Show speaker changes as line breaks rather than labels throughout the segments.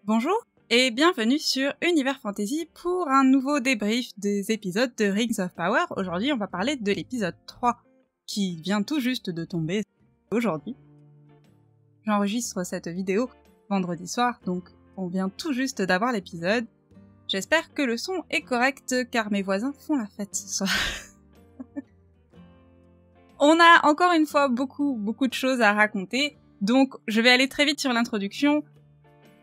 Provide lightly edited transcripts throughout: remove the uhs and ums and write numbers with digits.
Bonjour et bienvenue sur Univers Fantasy pour un nouveau débrief des épisodes de Rings of Power. Aujourd'hui, on va parler de l'épisode 3 qui vient tout juste de tomber aujourd'hui. J'enregistre cette vidéo vendredi soir, donc on vient tout juste d'avoir l'épisode. J'espère que le son est correct car mes voisins font la fête ce soir. On a encore une fois beaucoup de choses à raconter, donc je vais aller très vite sur l'introduction.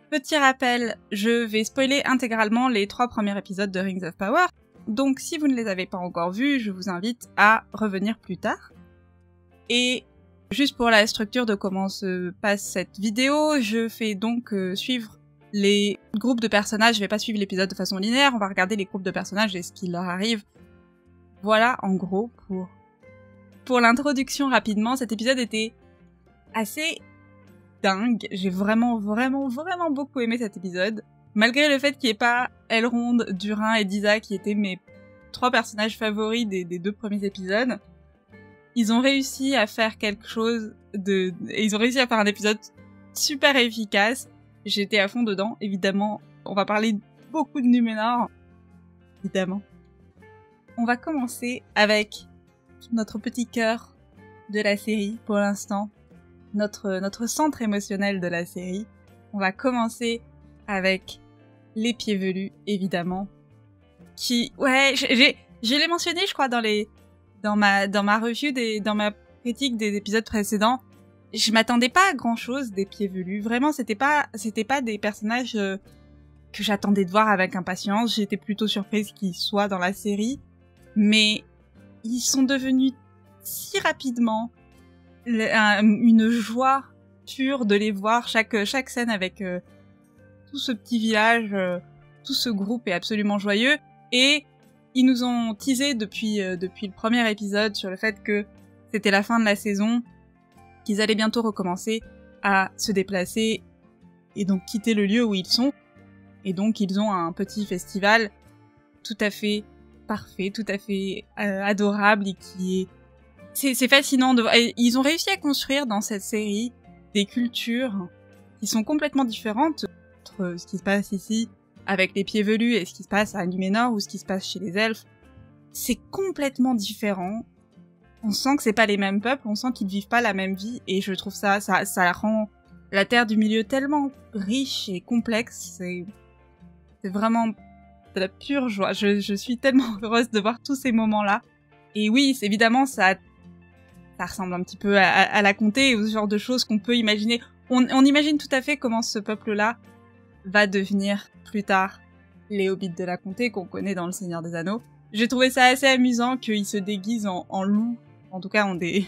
Petit rappel, je vais spoiler intégralement les 3 premiers épisodes de Rings of Power, donc si vous ne les avez pas encore vus, je vous invite à revenir plus tard. Et juste pour la structure de comment se passe cette vidéo, je fais donc suivre les groupes de personnages, je vais pas suivre l'épisode de façon linéaire, on va regarder les groupes de personnages et ce qui leur arrive. Voilà en gros pour l'introduction rapidement. Cet épisode était assez dingue, j'ai vraiment beaucoup aimé cet épisode. Malgré le fait qu'il n'y ait pas Elrond, Durin et Disa qui étaient mes 3 personnages favoris des 2 premiers épisodes, ils ont réussi à faire quelque chose et ils ont réussi à faire un épisode super efficace. J'étais à fond dedans, évidemment. On va parler beaucoup de Númenor, évidemment. On va commencer avec notre petit cœur de la série pour l'instant. Notre centre émotionnel de la série. On va commencer avec les pieds velus, évidemment. Qui, ouais, je l'ai mentionné, je crois, dans ma review dans ma critique des épisodes précédents. Je m'attendais pas à grand chose des pieds velus. Vraiment, c'était pas des personnages que j'attendais de voir avec impatience. J'étais plutôt surprise qu'ils soient dans la série. Mais ils sont devenus si rapidement une joie pure de les voir, chaque scène avec tout ce petit village, tout ce groupe est absolument joyeux, et ils nous ont teasé depuis le premier épisode sur le fait que c'était la fin de la saison, qu'ils allaient bientôt recommencer à se déplacer et donc quitter le lieu où ils sont, et donc ils ont un petit festival tout à fait parfait, tout à fait adorable et qui est c'est fascinant de voir. Ils ont réussi à construire dans cette série des cultures qui sont complètement différentes entre ce qui se passe ici avec les pieds velus et ce qui se passe à Númenor ou ce qui se passe chez les elfes. C'est complètement différent. On sent que c'est pas les mêmes peuples, on sent qu'ils vivent pas la même vie, et je trouve ça rend la Terre du Milieu tellement riche et complexe. C'est vraiment de la pure joie. Je suis tellement heureuse de voir tous ces moments-là. Et oui, évidemment, ça ressemble un petit peu à la comté, ou ce genre de choses qu'on peut imaginer. On imagine tout à fait comment ce peuple-là va devenir plus tard les hobbits de la comté qu'on connaît dans Le Seigneur des Anneaux. J'ai trouvé ça assez amusant qu'ils se déguisent en loups. En tout cas, ont des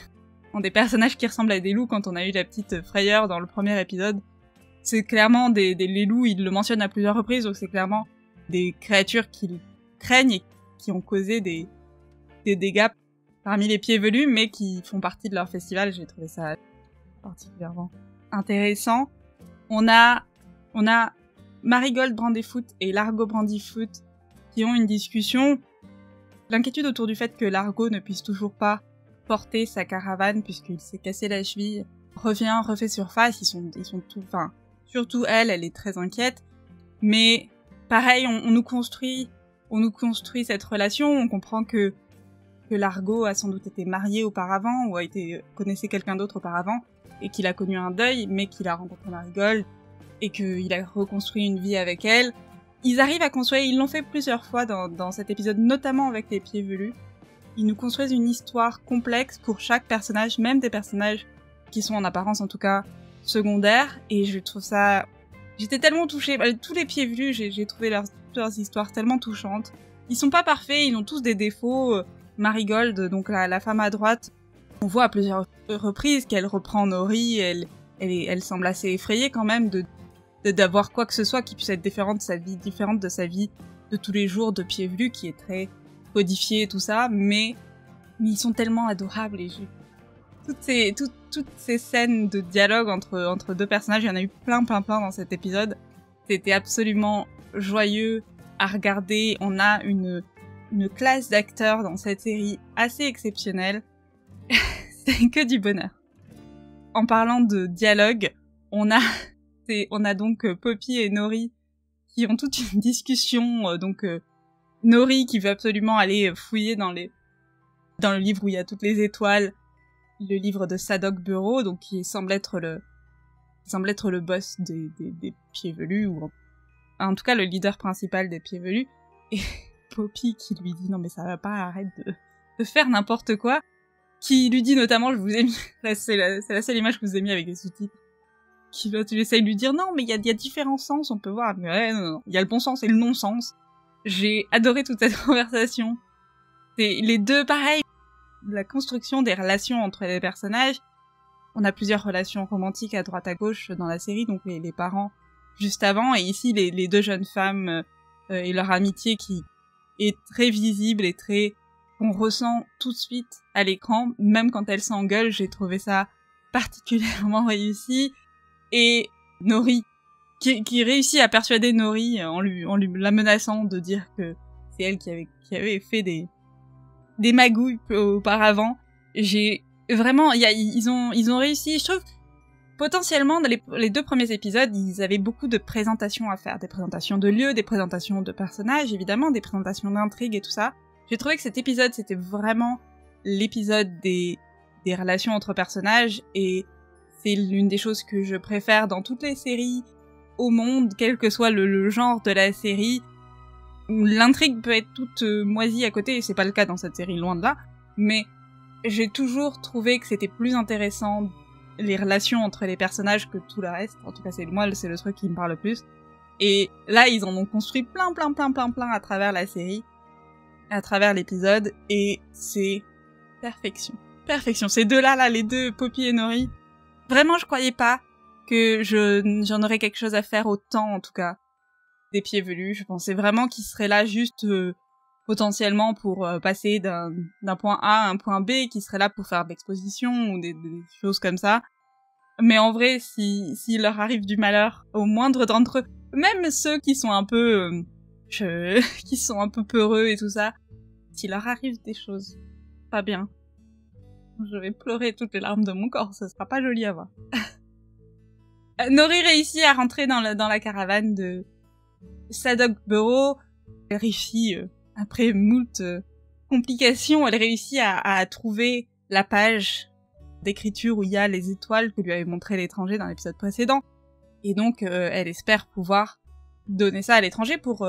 personnages qui ressemblent à des loups quand on a eu la petite frayeur dans le premier épisode. C'est clairement les loups, ils le mentionnent à plusieurs reprises, donc c'est clairement des créatures qu'ils craignent et qui ont causé des dégâts parmi les pieds velus, mais qui font partie de leur festival. J'ai trouvé ça particulièrement intéressant. On a Marigold Brandyfoot et Largo Brandyfoot qui ont une discussion. L'inquiétude autour du fait que Largo ne puisse toujours pas porter sa caravane puisqu'il s'est cassé la cheville refait surface. Ils sont tout, enfin, surtout elle est très inquiète. Mais pareil, on nous construit cette relation. On comprend que Largo a sans doute été marié auparavant ou connaissait quelqu'un d'autre auparavant et qu'il a connu un deuil, mais qu'il a rencontré Marigold et qu'il a reconstruit une vie avec elle. Ils arrivent à construire, ils l'ont fait plusieurs fois dans cet épisode, notamment avec les pieds velus. Ils nous construisent une histoire complexe pour chaque personnage, même des personnages qui sont en apparence en tout cas secondaires, et je trouve ça... J'étais tellement touchée. Tous les pieds velus, j'ai trouvé leurs histoires tellement touchantes. Ils sont pas parfaits, ils ont tous des défauts. Marigold, donc la femme à droite, on voit à plusieurs reprises qu'elle reprend Nori, elle semble assez effrayée quand même d'avoir quoi que ce soit qui puisse être différente de sa vie de tous les jours de pieds velus, qui est très codifiée et tout ça, mais ils sont tellement adorables, et toutes ces scènes de dialogue entre 2 personnages, il y en a eu plein dans cet épisode. C'était absolument joyeux à regarder. On a une classe d'acteurs dans cette série assez exceptionnelle. C'est que du bonheur. En parlant de dialogue, on a On a donc Poppy et Nori qui ont toute une discussion, Nori qui veut absolument aller fouiller dans le livre où il y a toutes les étoiles, le livre de Sadok Burrow, donc qui semble être le boss des pieds velus, ou en tout cas le leader principal des pieds velus, et Poppy qui lui dit non mais ça va pas, arrête de faire n'importe quoi, qui lui dit notamment, je vous ai mis, c'est la seule image que je vous ai mis avec des sous-titres, qui va, tu essayes de lui dire non mais il y a différents sens, on peut voir, mais ouais, non, il y a le bon sens et le non-sens. J'ai adoré toute cette conversation. C'est les deux, pareil, la construction des relations entre les personnages. On a plusieurs relations romantiques à droite à gauche dans la série, donc les parents juste avant, et ici les deux jeunes femmes et leur amitié qui est très visible et qu'on ressent tout de suite à l'écran, même quand elles s'engueulent. J'ai trouvé ça particulièrement réussi. Et Nori, qui réussit à persuader Nori en lui la menaçant de dire que c'est elle qui avait fait des magouilles auparavant. J'ai vraiment, ils ont réussi. Je trouve potentiellement dans les 2 premiers épisodes, ils avaient beaucoup de présentations à faire, des présentations de lieux, des présentations de personnages, évidemment, des présentations d'intrigues et tout ça. J'ai trouvé que cet épisode, c'était vraiment l'épisode des relations entre personnages, et c'est l'une des choses que je préfère dans toutes les séries au monde, quel que soit le genre de la série. L'intrigue peut être toute moisie à côté, et c'est pas le cas dans cette série, loin de là, mais j'ai toujours trouvé que c'était plus intéressant les relations entre les personnages que tout le reste. En tout cas, c'est le truc qui me parle le plus. Et là, ils en ont construit plein à travers la série, à travers l'épisode, et c'est perfection. Perfection. Ces deux-là, les deux, Poppy et Nori, vraiment, je croyais pas que j'en aurais quelque chose à faire autant, en tout cas, des pieds velus. Je pensais vraiment qu'ils seraient là juste potentiellement pour passer d'un point A à un point B, qu'ils seraient là pour faire de l'exposition ou des choses comme ça. Mais en vrai, s'il leur arrive du malheur au moindre d'entre eux, même ceux qui sont un peu qui sont un peu peureux et tout ça, s'il leur arrive des choses pas bien, je vais pleurer toutes les larmes de mon corps, ça sera pas joli à voir. Nori réussit à rentrer dans la caravane de Sadok Burrow. Elle réussit, après moult complications, elle réussit à trouver la page d'écriture où il y a les étoiles que lui avait montré l'étranger dans l'épisode précédent. Et donc, elle espère pouvoir donner ça à l'étranger pour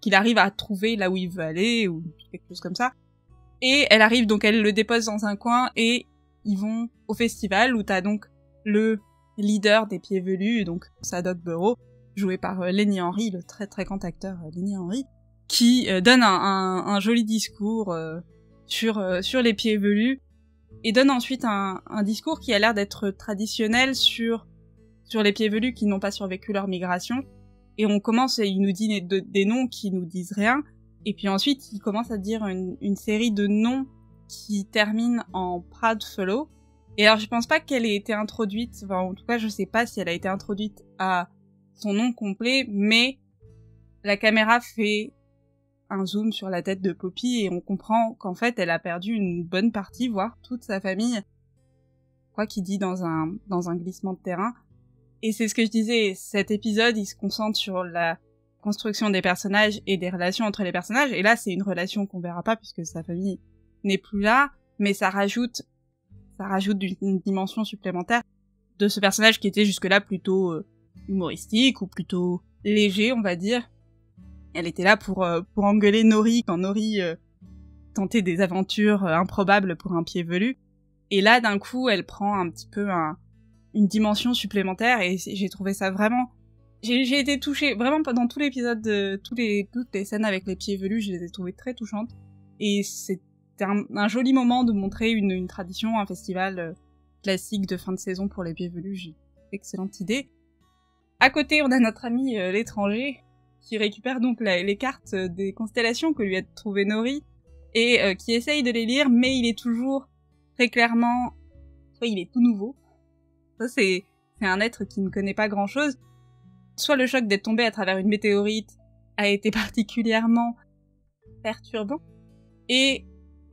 qu'il arrive à trouver là où il veut aller, ou quelque chose comme ça. Et elle arrive, donc elle le dépose dans un coin, et ils vont au festival où t'as donc le leader des pieds velus, donc Sadok Burrow, joué par Lenny Henry, le très très grand acteur Lenny Henry, qui donne un joli discours sur les pieds velus, et donne ensuite un discours qui a l'air d'être traditionnel sur les pieds velus qui n'ont pas survécu leur migration. Et on commence, et il nous dit des noms qui nous disent rien, et puis ensuite il commence à dire une série de noms qui terminent en Proudfellow. Et alors je pense pas qu'elle ait été introduite, enfin en tout cas je sais pas si elle a été introduite à son nom complet, mais la caméra fait un zoom sur la tête de Poppy et on comprend qu'en fait elle a perdu une bonne partie, voire toute sa famille. Je crois qu'il dit dans un glissement de terrain. Et c'est ce que je disais, cet épisode il se concentre sur la construction des personnages et des relations entre les personnages, et là c'est une relation qu'on verra pas puisque sa famille n'est plus là, mais ça rajoute une dimension supplémentaire de ce personnage qui était jusque-là plutôt humoristique ou plutôt léger, on va dire. Elle était là pour engueuler Nori quand Nori tentait des aventures improbables pour un pied velu. Et là, d'un coup, elle prend un petit peu une dimension supplémentaire, et j'ai trouvé ça vraiment... J'ai été touchée, vraiment dans tout l'épisode, toutes les scènes avec les pieds velus, je les ai trouvées très touchantes. Et c'était un joli moment de montrer une tradition, un festival classique de fin de saison pour les pieds velus. J'ai excellente idée. À côté, on a notre ami l'étranger, qui récupère donc les cartes des constellations que lui a trouvé Nori, et qui essaye de les lire, mais il est toujours très clairement... Soit il est tout nouveau. Ça, c'est un être qui ne connaît pas grand-chose. Soit le choc d'être tombé à travers une météorite a été particulièrement perturbant, et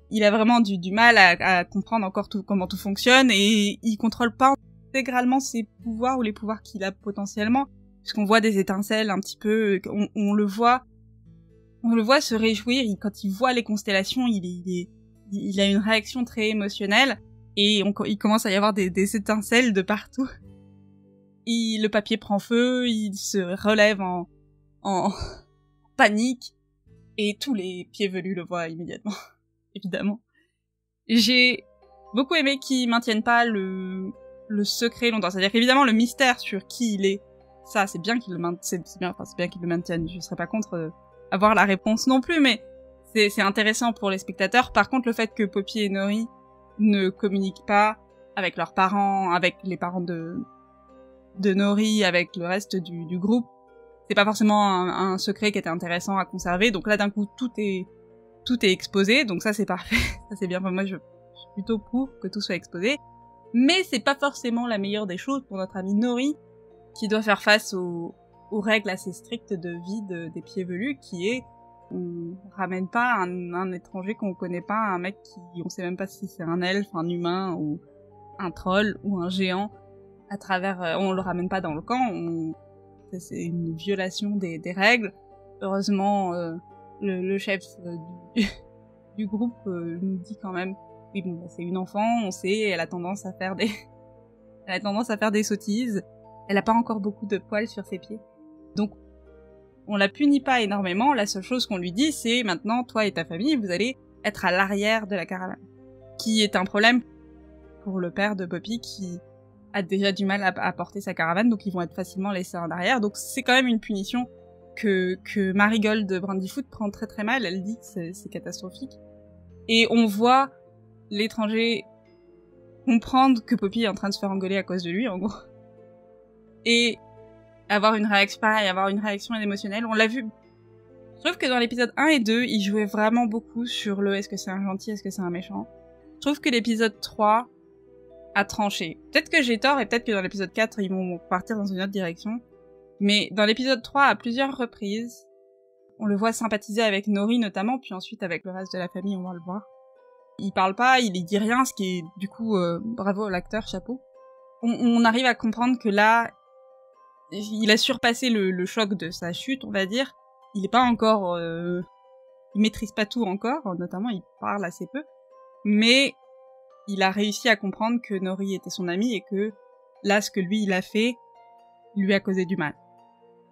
il a vraiment du mal à comprendre encore comment tout fonctionne, et il contrôle pas intégralement ses pouvoirs ou les pouvoirs qu'il a potentiellement, puisqu'on voit des étincelles un petit peu, on le voit se réjouir, quand il voit les constellations, il a une réaction très émotionnelle, et il commence à y avoir des étincelles de partout. Le papier prend feu, il se relève en panique, et tous les pieds velus le voient immédiatement, évidemment. J'ai beaucoup aimé qu'ils maintiennent pas le secret longtemps, c'est-à-dire qu'évidemment le mystère sur qui il est, ça c'est bien qu'ils le maintiennent, c'est bien qu'ils le maintiennent, je serais pas contre avoir la réponse non plus, mais c'est intéressant pour les spectateurs. Par contre, le fait que Poppy et Nori ne communiquent pas avec leurs parents, avec les parents de Nori, avec le reste du groupe, c'est pas forcément un secret qui était intéressant à conserver. Donc là, d'un coup, tout est exposé, donc ça c'est parfait, ça c'est bien. Enfin, moi je suis plutôt pour que tout soit exposé, mais c'est pas forcément la meilleure des choses pour notre ami Nori, qui doit faire face aux règles assez strictes de vie des pieds velus, qui est on ramène pas un étranger qu'on connaît pas, un mec qui on sait même pas si c'est un elfe, un humain ou un troll ou un géant à travers, on le ramène pas dans le camp, c'est une violation des règles. Heureusement le chef du groupe nous dit quand même oui bon c'est une enfant, on sait, elle a tendance à faire des sottises, elle a pas encore beaucoup de poils sur ses pieds, donc on la punit pas énormément. La seule chose qu'on lui dit, c'est maintenant toi et ta famille vous allez être à l'arrière de la caravane, qui est un problème pour le père de Poppy qui a déjà du mal à porter sa caravane, donc ils vont être facilement laissés en arrière. Donc c'est quand même une punition que Marigold de Brandyfoot prend très très mal. Elle dit que c'est catastrophique. Et on voit l'étranger comprendre que Poppy est en train de se faire engueuler à cause de lui, en gros. Et avoir une réaction émotionnelle. On l'a vu. Je trouve que dans l'épisode 1 et 2, ils jouaient vraiment beaucoup sur le est-ce que c'est un gentil, est-ce que c'est un méchant. Je trouve que l'épisode 3 a tranché. Peut-être que j'ai tort et peut-être que dans l'épisode 4, ils vont partir dans une autre direction. Mais dans l'épisode 3, à plusieurs reprises, on le voit sympathiser avec Nori notamment, puis ensuite avec le reste de la famille, on va le voir. Il parle pas, il dit rien, ce qui est du coup bravo à l'acteur, chapeau. On arrive à comprendre que là, il a surpassé le choc de sa chute, on va dire. Il est pas encore... il maîtrise pas tout encore, notamment il parle assez peu. Mais il a réussi à comprendre que Nori était son ami et que là, ce que lui, il a fait, lui a causé du mal.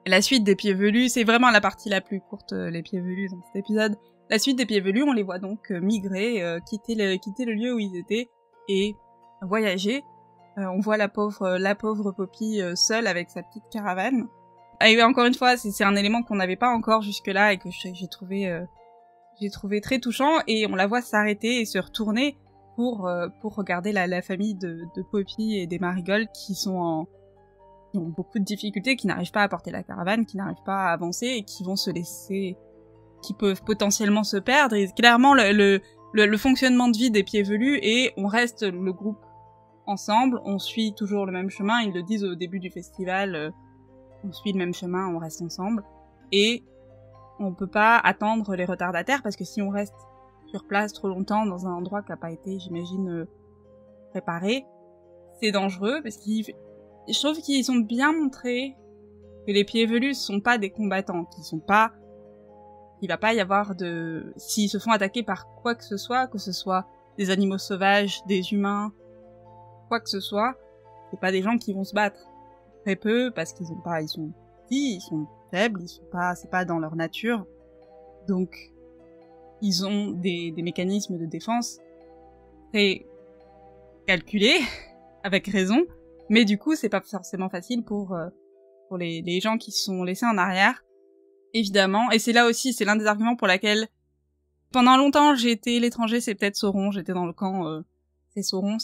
La suite des pieds velus, c'est vraiment la partie la plus courte, les pieds velus dans cet épisode. La suite des pieds velus, on les voit donc migrer, quitter le lieu où ils étaient et voyager. On voit la pauvre Poppy seule avec sa petite caravane. Et encore une fois, c'est un élément qu'on n'avait pas encore jusque-là et que j'ai trouvé très touchant. Et on la voit s'arrêter et se retourner pour regarder la famille de Poppy et des Marigold qui ont beaucoup de difficultés, qui n'arrivent pas à porter la caravane, qui n'arrivent pas à avancer et qui vont se laisser, qui peuvent potentiellement se perdre. Et clairement, le fonctionnement de vie des pieds velus, et on reste le groupe ensemble, on suit toujours le même chemin, ils le disent au début du festival, on suit le même chemin, on reste ensemble, et on peut pas attendre les retardataires, parce que si on reste sur place trop longtemps dans un endroit qui n'a pas été, j'imagine, préparé, c'est dangereux, parce je trouve qu'ils ont bien montré que les pieds velus sont pas des combattants, il va pas y avoir s'ils se font attaquer par quoi que ce soit des animaux sauvages, des humains, quoi que ce soit, c'est pas des gens qui vont se battre. Très peu, parce qu'ils sont faibles, c'est pas dans leur nature. Donc, ils ont des mécanismes de défense très calculés, avec raison, mais du coup, c'est pas forcément facile pour les gens qui sont laissés en arrière, évidemment. Et c'est là aussi, c'est l'un des arguments pour laquelle, pendant longtemps, j'ai été l'étranger, c'est peut-être Sauron, j'étais dans le camp, c'est Sauron,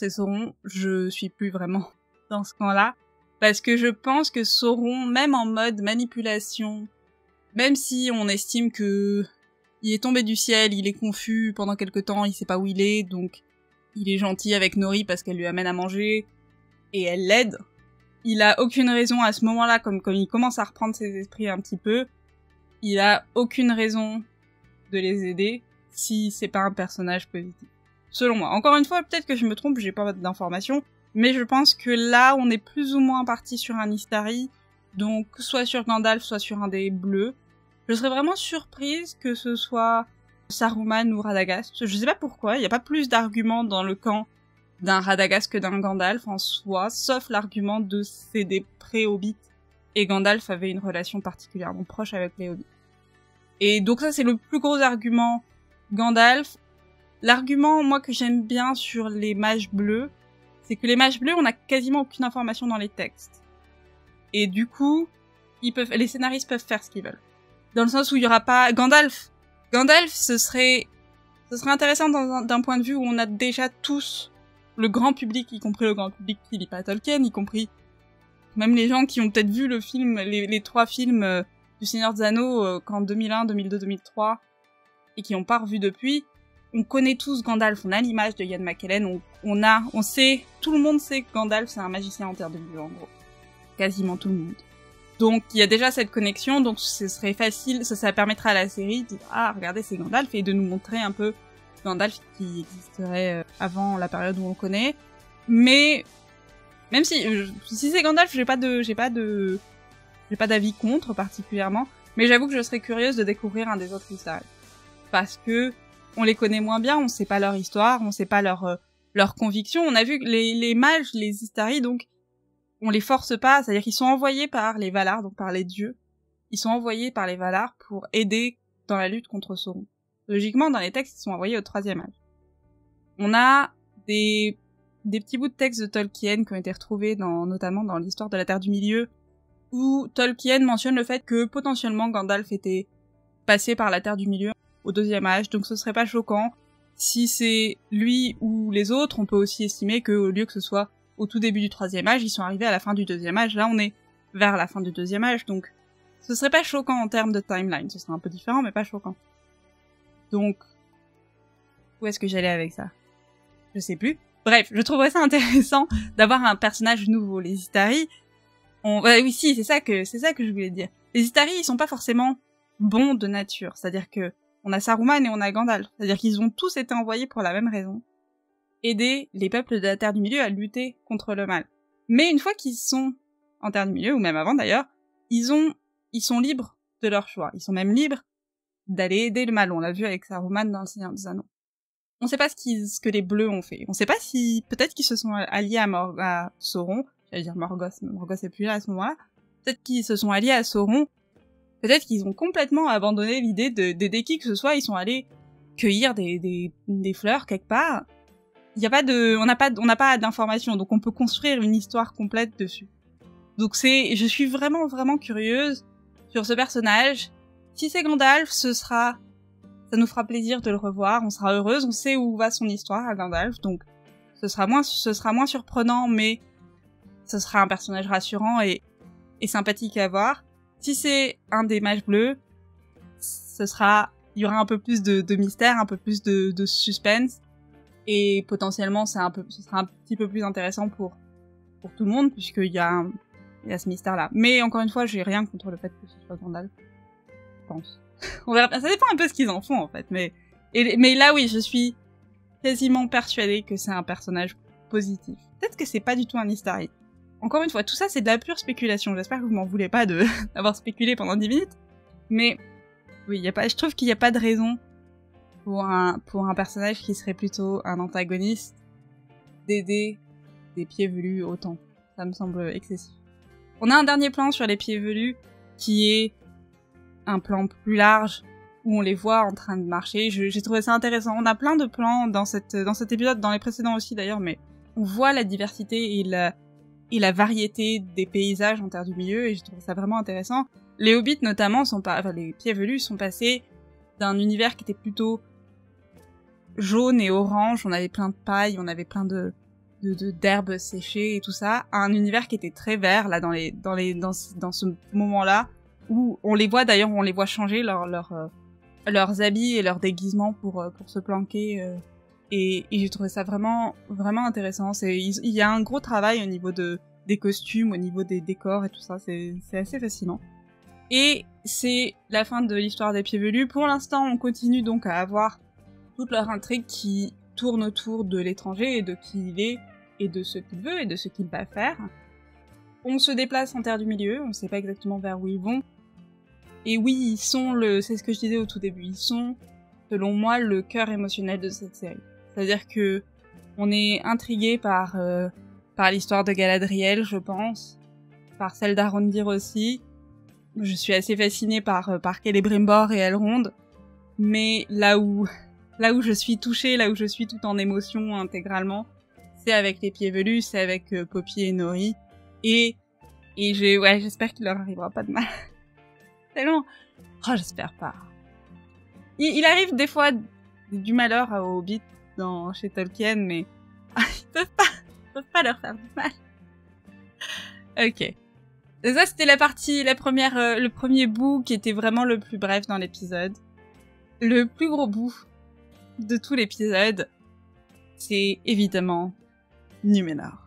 je suis plus vraiment dans ce camp-là, parce que je pense que Sauron, même en mode manipulation, même si on estime que il est tombé du ciel, il est confus pendant quelque temps, il sait pas où il est, donc il est gentil avec Nori parce qu'elle lui amène à manger, et elle l'aide. Il a aucune raison à ce moment-là, comme il commence à reprendre ses esprits un petit peu, il a aucune raison de les aider si c'est pas un personnage positif. Selon moi. Encore une fois, peut-être que je me trompe, j'ai pas d'informations, Mais je pense que là, on est plus ou moins parti sur un Istari, donc soit sur Gandalf, soit sur un des bleus. Je serais vraiment surprise que ce soit Saruman ou Radagast. Je sais pas pourquoi, il n'y a pas plus d'arguments dans le camp d'un Radagast que d'un Gandalf en soi, sauf l'argument de c'est des pré-hobbits, et Gandalf avait une relation particulièrement proche avec les hobbits. Et donc ça, c'est le plus gros argument Gandalf. L'argument, moi, que j'aime bien sur les mages bleus, c'est que les mages bleus, on n'a quasiment aucune information dans les textes. Et du coup, les scénaristes peuvent faire ce qu'ils veulent. Dans le sens où il y aura pas Gandalf, ce serait intéressant d'un point de vue où on a déjà tous le grand public, y compris le grand public qui lit pas Tolkien, y compris même les gens qui ont peut-être vu le film, les 3 films du Seigneur des Anneaux qu'en 2001, 2002, 2003, et qui n'ont pas revu depuis. On connaît tous Gandalf, on a l'image de Ian McKellen, on sait, tout le monde sait que Gandalf c'est un magicien en terre de Dieu, en gros. Quasiment tout le monde. Donc il y a déjà cette connexion, donc ce serait facile, ça permettra à la série de dire « Ah, regardez, c'est Gandalf » et de nous montrer un peu Gandalf qui existerait avant la période où on le connaît. Mais même si c'est Gandalf, j'ai pas d'avis contre particulièrement, mais j'avoue que je serais curieuse de découvrir un des autres Istari. Parce que on les connaît moins bien, on sait pas leur histoire, on sait pas leur conviction. On a vu que les mages, les Istari, donc, on les force pas, c'est-à-dire qu'ils sont envoyés par les Valar, donc par les dieux. Ils sont envoyés par les Valar pour aider dans la lutte contre Sauron. Logiquement, dans les textes, ils sont envoyés au 3e âge. On a des petits bouts de textes de Tolkien qui ont été retrouvés notamment dans l'histoire de la Terre du Milieu, où Tolkien mentionne le fait que potentiellement Gandalf était passé par la Terre du Milieu au 2e âge, donc ce serait pas choquant. Si c'est lui ou les autres, on peut aussi estimer que au lieu que ce soit au tout début du 3e âge, ils sont arrivés à la fin du 2e âge. Là, on est vers la fin du 2e âge, donc ce serait pas choquant en termes de timeline. Ce serait un peu différent, mais pas choquant. Donc, où est-ce que j'allais avec ça? Je sais plus. Bref, je trouverais ça intéressant d'avoir un personnage nouveau. Les Istari, oui, si, c'est ça que je voulais dire. Les Istari, ils sont pas forcément bons de nature. C'est-à-dire que on a Saruman et on a Gandalf. C'est-à-dire qu'ils ont tous été envoyés pour la même raison. Aider les peuples de la Terre du Milieu à lutter contre le mal. Mais une fois qu'ils sont en Terre du Milieu, ou même avant d'ailleurs, ils sont libres de leur choix. Ils sont même libres d'aller aider le mal. On l'a vu avec Saruman dans le Seigneur des Anneaux. On sait pas ce que les Bleus ont fait. On sait pas si, peut-être qu'ils se sont alliés à Sauron. J'allais dire Morgoth, mais Morgoth est plus là à ce moment-là. Peut-être qu'ils se sont alliés à Sauron. Peut-être qu'ils ont complètement abandonné l'idée d'aider qui que ce soit. Ils sont allés cueillir des fleurs quelque part. On n'a pas d'informations, donc on peut construire une histoire complète dessus. Donc je suis vraiment, vraiment curieuse sur ce personnage. Si c'est Gandalf, ça nous fera plaisir de le revoir, on sera heureuse, on sait où va son histoire à Gandalf, donc ce sera moins surprenant, mais ce sera un personnage rassurant et sympathique à voir. Si c'est un des mages bleus, il y aura un peu plus de mystère, un peu plus de suspense, et potentiellement ce sera un petit peu plus intéressant pour tout le monde, puisqu'il y a ce mystère-là. Mais encore une fois, j'ai rien contre le fait que ce soit Gandalf, je pense. On verra, ça dépend un peu ce qu'ils en font en fait, mais là oui, je suis quasiment persuadée que c'est un personnage positif. Peut-être que c'est pas du tout un Istari. Encore une fois, tout ça c'est de la pure spéculation, j'espère que vous m'en voulez pas d'avoir spéculé pendant 10 minutes, mais oui, je trouve qu'il n'y a pas de raison pour un personnage qui serait plutôt un antagoniste d'aider des pieds velus autant. Ça me semble excessif. On a un dernier plan sur les pieds velus qui est un plan plus large où on les voit en train de marcher. J'ai trouvé ça intéressant. On a plein de plans dans cet épisode, dans les précédents aussi d'ailleurs, mais on voit la diversité et la variété des paysages en Terre du Milieu et j'ai trouvé ça vraiment intéressant. Les hobbits notamment les pieds velus sont passés d'un univers qui était plutôt jaune et orange, on avait plein de paille, on avait plein d'herbes séchées et tout ça, à un univers qui était très vert là dans ce moment-là où on les voit changer leurs habits et leurs déguisements pour se planquer et j'ai trouvé ça vraiment vraiment intéressant. Il y a un gros travail au niveau des costumes, au niveau des décors et tout ça, c'est assez fascinant. Et c'est la fin de l'histoire des pieds velus. Pour l'instant, on continue donc à avoir toute leur intrigue qui tourne autour de l'étranger et de qui il est. et de ce qu'il veut et de ce qu'il va faire. On se déplace en Terre du Milieu, on sait pas exactement vers où ils vont. Et oui, ils sont c'est ce que je disais au tout début, ils sont, selon moi, le cœur émotionnel de cette série. C'est-à-dire que on est intrigué par l'histoire de Galadriel, je pense, par celle d'Arondir aussi. Je suis assez fascinée par Celebrimbor et Elrond, mais là où je suis touchée, là où je suis tout en émotion intégralement, c'est avec les Pieds Velus, c'est avec Poppy et Nori, et j'espère qu'il leur arrivera pas de mal. Tellement, j'espère pas. Il arrive des fois du malheur aux Hobbits chez Tolkien, mais ils peuvent pas leur faire du mal. Ok. Et ça, c'était le premier bout qui était vraiment le plus bref dans l'épisode. Le plus gros bout de tout l'épisode, c'est évidemment Numénor.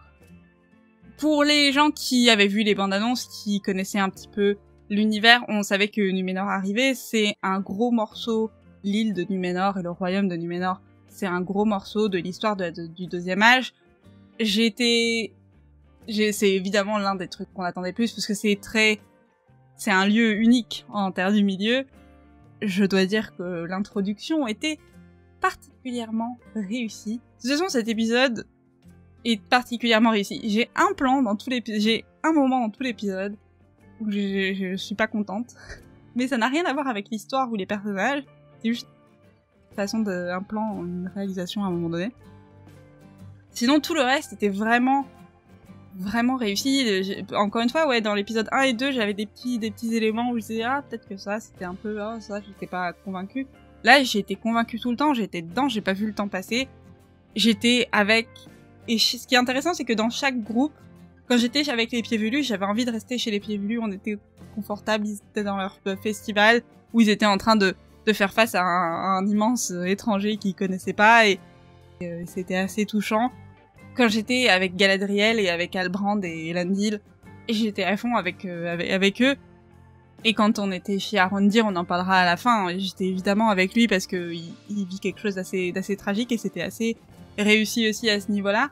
Pour les gens qui avaient vu les bandes annonces, qui connaissaient un petit peu l'univers, on savait que Numénor arrivait. C'est un gros morceau, l'île de Numénor et le royaume de Numénor. C'est un gros morceau de l'histoire du Deuxième Âge. C'est évidemment l'un des trucs qu'on attendait plus, parce que c'est un lieu unique en Terre du Milieu. Je dois dire que l'introduction était particulièrement réussie. De toute façon, cet épisode est particulièrement réussi. J'ai un moment dans tout l'épisode où je suis pas contente. Mais ça n'a rien à voir avec l'histoire ou les personnages. C'est juste un plan, une réalisation à un moment donné. Sinon, tout le reste était vraiment réussi. Encore une fois, ouais, dans l'épisode 1 et 2, j'avais des petits éléments où je disais, peut-être que ça, c'était un peu, ça, j'étais pas convaincue. Là, j'ai été convaincue tout le temps, j'étais dedans, j'ai pas vu le temps passer. J'étais avec... Et ce qui est intéressant, c'est que dans chaque groupe, quand j'étais avec les Pieds Velus, j'avais envie de rester chez les Pieds Velus, on était confortables, ils étaient dans leur festival, où ils étaient en train de faire face à un immense étranger qu'ils connaissaient pas, et c'était assez touchant. Quand j'étais avec Galadriel et avec Halbrand et Elendil, j'étais à fond avec eux. Et quand on était chez Arondir, on en parlera à la fin, j'étais évidemment avec lui parce que il vit quelque chose d'assez tragique et c'était assez réussi aussi à ce niveau-là.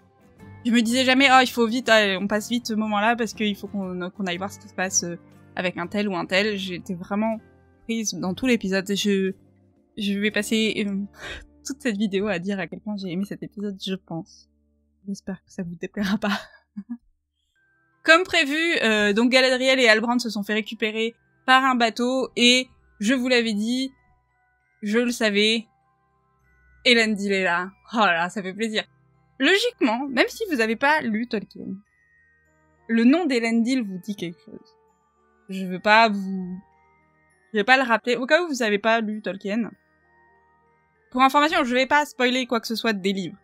Je me disais jamais, il faut vite, on passe vite ce moment-là parce qu'il faut qu'on aille voir ce qui se passe avec un tel ou un tel. J'étais vraiment prise dans tout l'épisode. Je vais passer toute cette vidéo à dire à quel point j'ai aimé cet épisode, je pense. J'espère que ça vous déplaira pas. Comme prévu, donc Galadriel et Halbrand se sont fait récupérer par un bateau et je vous l'avais dit, je le savais, Elendil est là. Oh là là, ça fait plaisir. Logiquement, même si vous avez pas lu Tolkien, le nom d'Elendil vous dit quelque chose. Je vais pas le rappeler, au cas où vous avez pas lu Tolkien. Pour information, je vais pas spoiler quoi que ce soit des livres.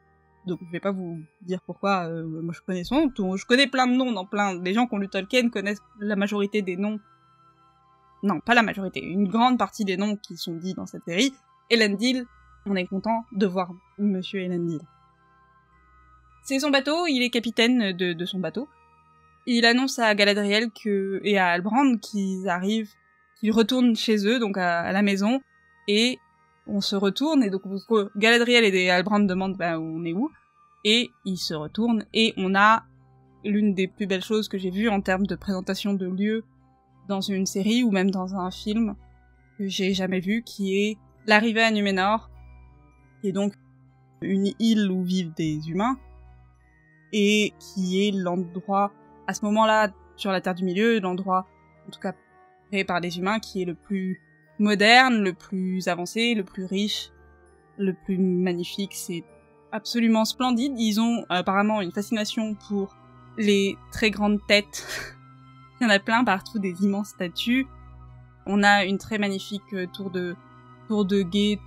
Donc je vais pas vous dire pourquoi, moi je connais son nom, je connais plein de noms les gens qui ont lu Tolkien connaissent la majorité des noms. Non, pas la majorité, une grande partie des noms qui sont dits dans cette série. Elendil, on est content de voir Monsieur Elendil. C'est son bateau, il est capitaine de son bateau. Il annonce à Galadriel et à Halbrand qu'ils retournent chez eux, donc à la maison, et on se retourne, et donc Galadriel et Halbrand demandent on est où, et ils se retournent, et on a l'une des plus belles choses que j'ai vues en termes de présentation de lieux dans une série, ou même dans un film, que j'ai jamais vu, qui est l'arrivée à Numénor, qui est donc une île où vivent des humains, et qui est l'endroit, à ce moment-là, sur la Terre du Milieu, l'endroit, en tout cas, créé par les humains, qui est le plus moderne, le plus avancé, le plus riche, le plus magnifique. C'est absolument splendide. Ils ont apparemment une fascination pour les très grandes têtes. Il y en a plein partout, des immenses statues. On a une très magnifique tour de guet.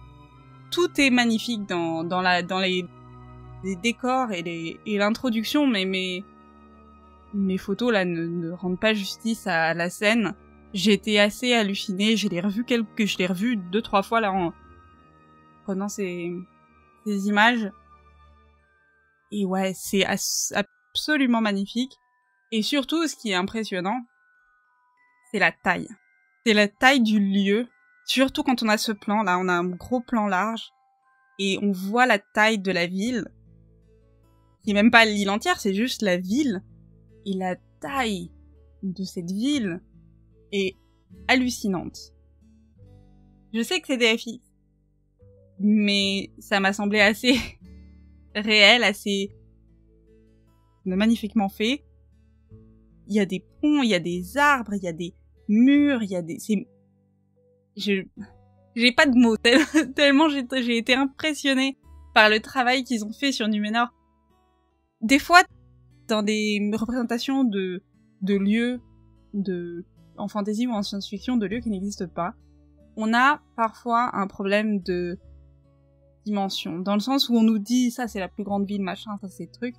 Tout est magnifique dans les décors et l'introduction, mais mes photos là ne rendent pas justice à la scène. J'ai été assez hallucinée, je l'ai revu 2-3 fois là en prenant ces images. Et ouais, c'est absolument magnifique. Et surtout, ce qui est impressionnant, c'est la taille. C'est la taille du lieu. Surtout quand on a ce plan là, on a un gros plan large et on voit la taille de la ville. qui est même pas l'île entière, c'est juste la ville. Et la taille de cette ville est hallucinante. Je sais que c'est des FX, mais ça m'a semblé assez réel, assez magnifiquement fait. Il y a des ponts, il y a des arbres, il y a des murs, il y a des... J'ai pas de mots, tellement j'ai été impressionnée par le travail qu'ils ont fait sur Numénor. Des fois, dans des représentations de lieux en fantasy ou en science-fiction, de lieux qui n'existent pas, on a parfois un problème de dimension, dans le sens où on nous dit ça c'est la plus grande ville, machin, ça c'est le truc,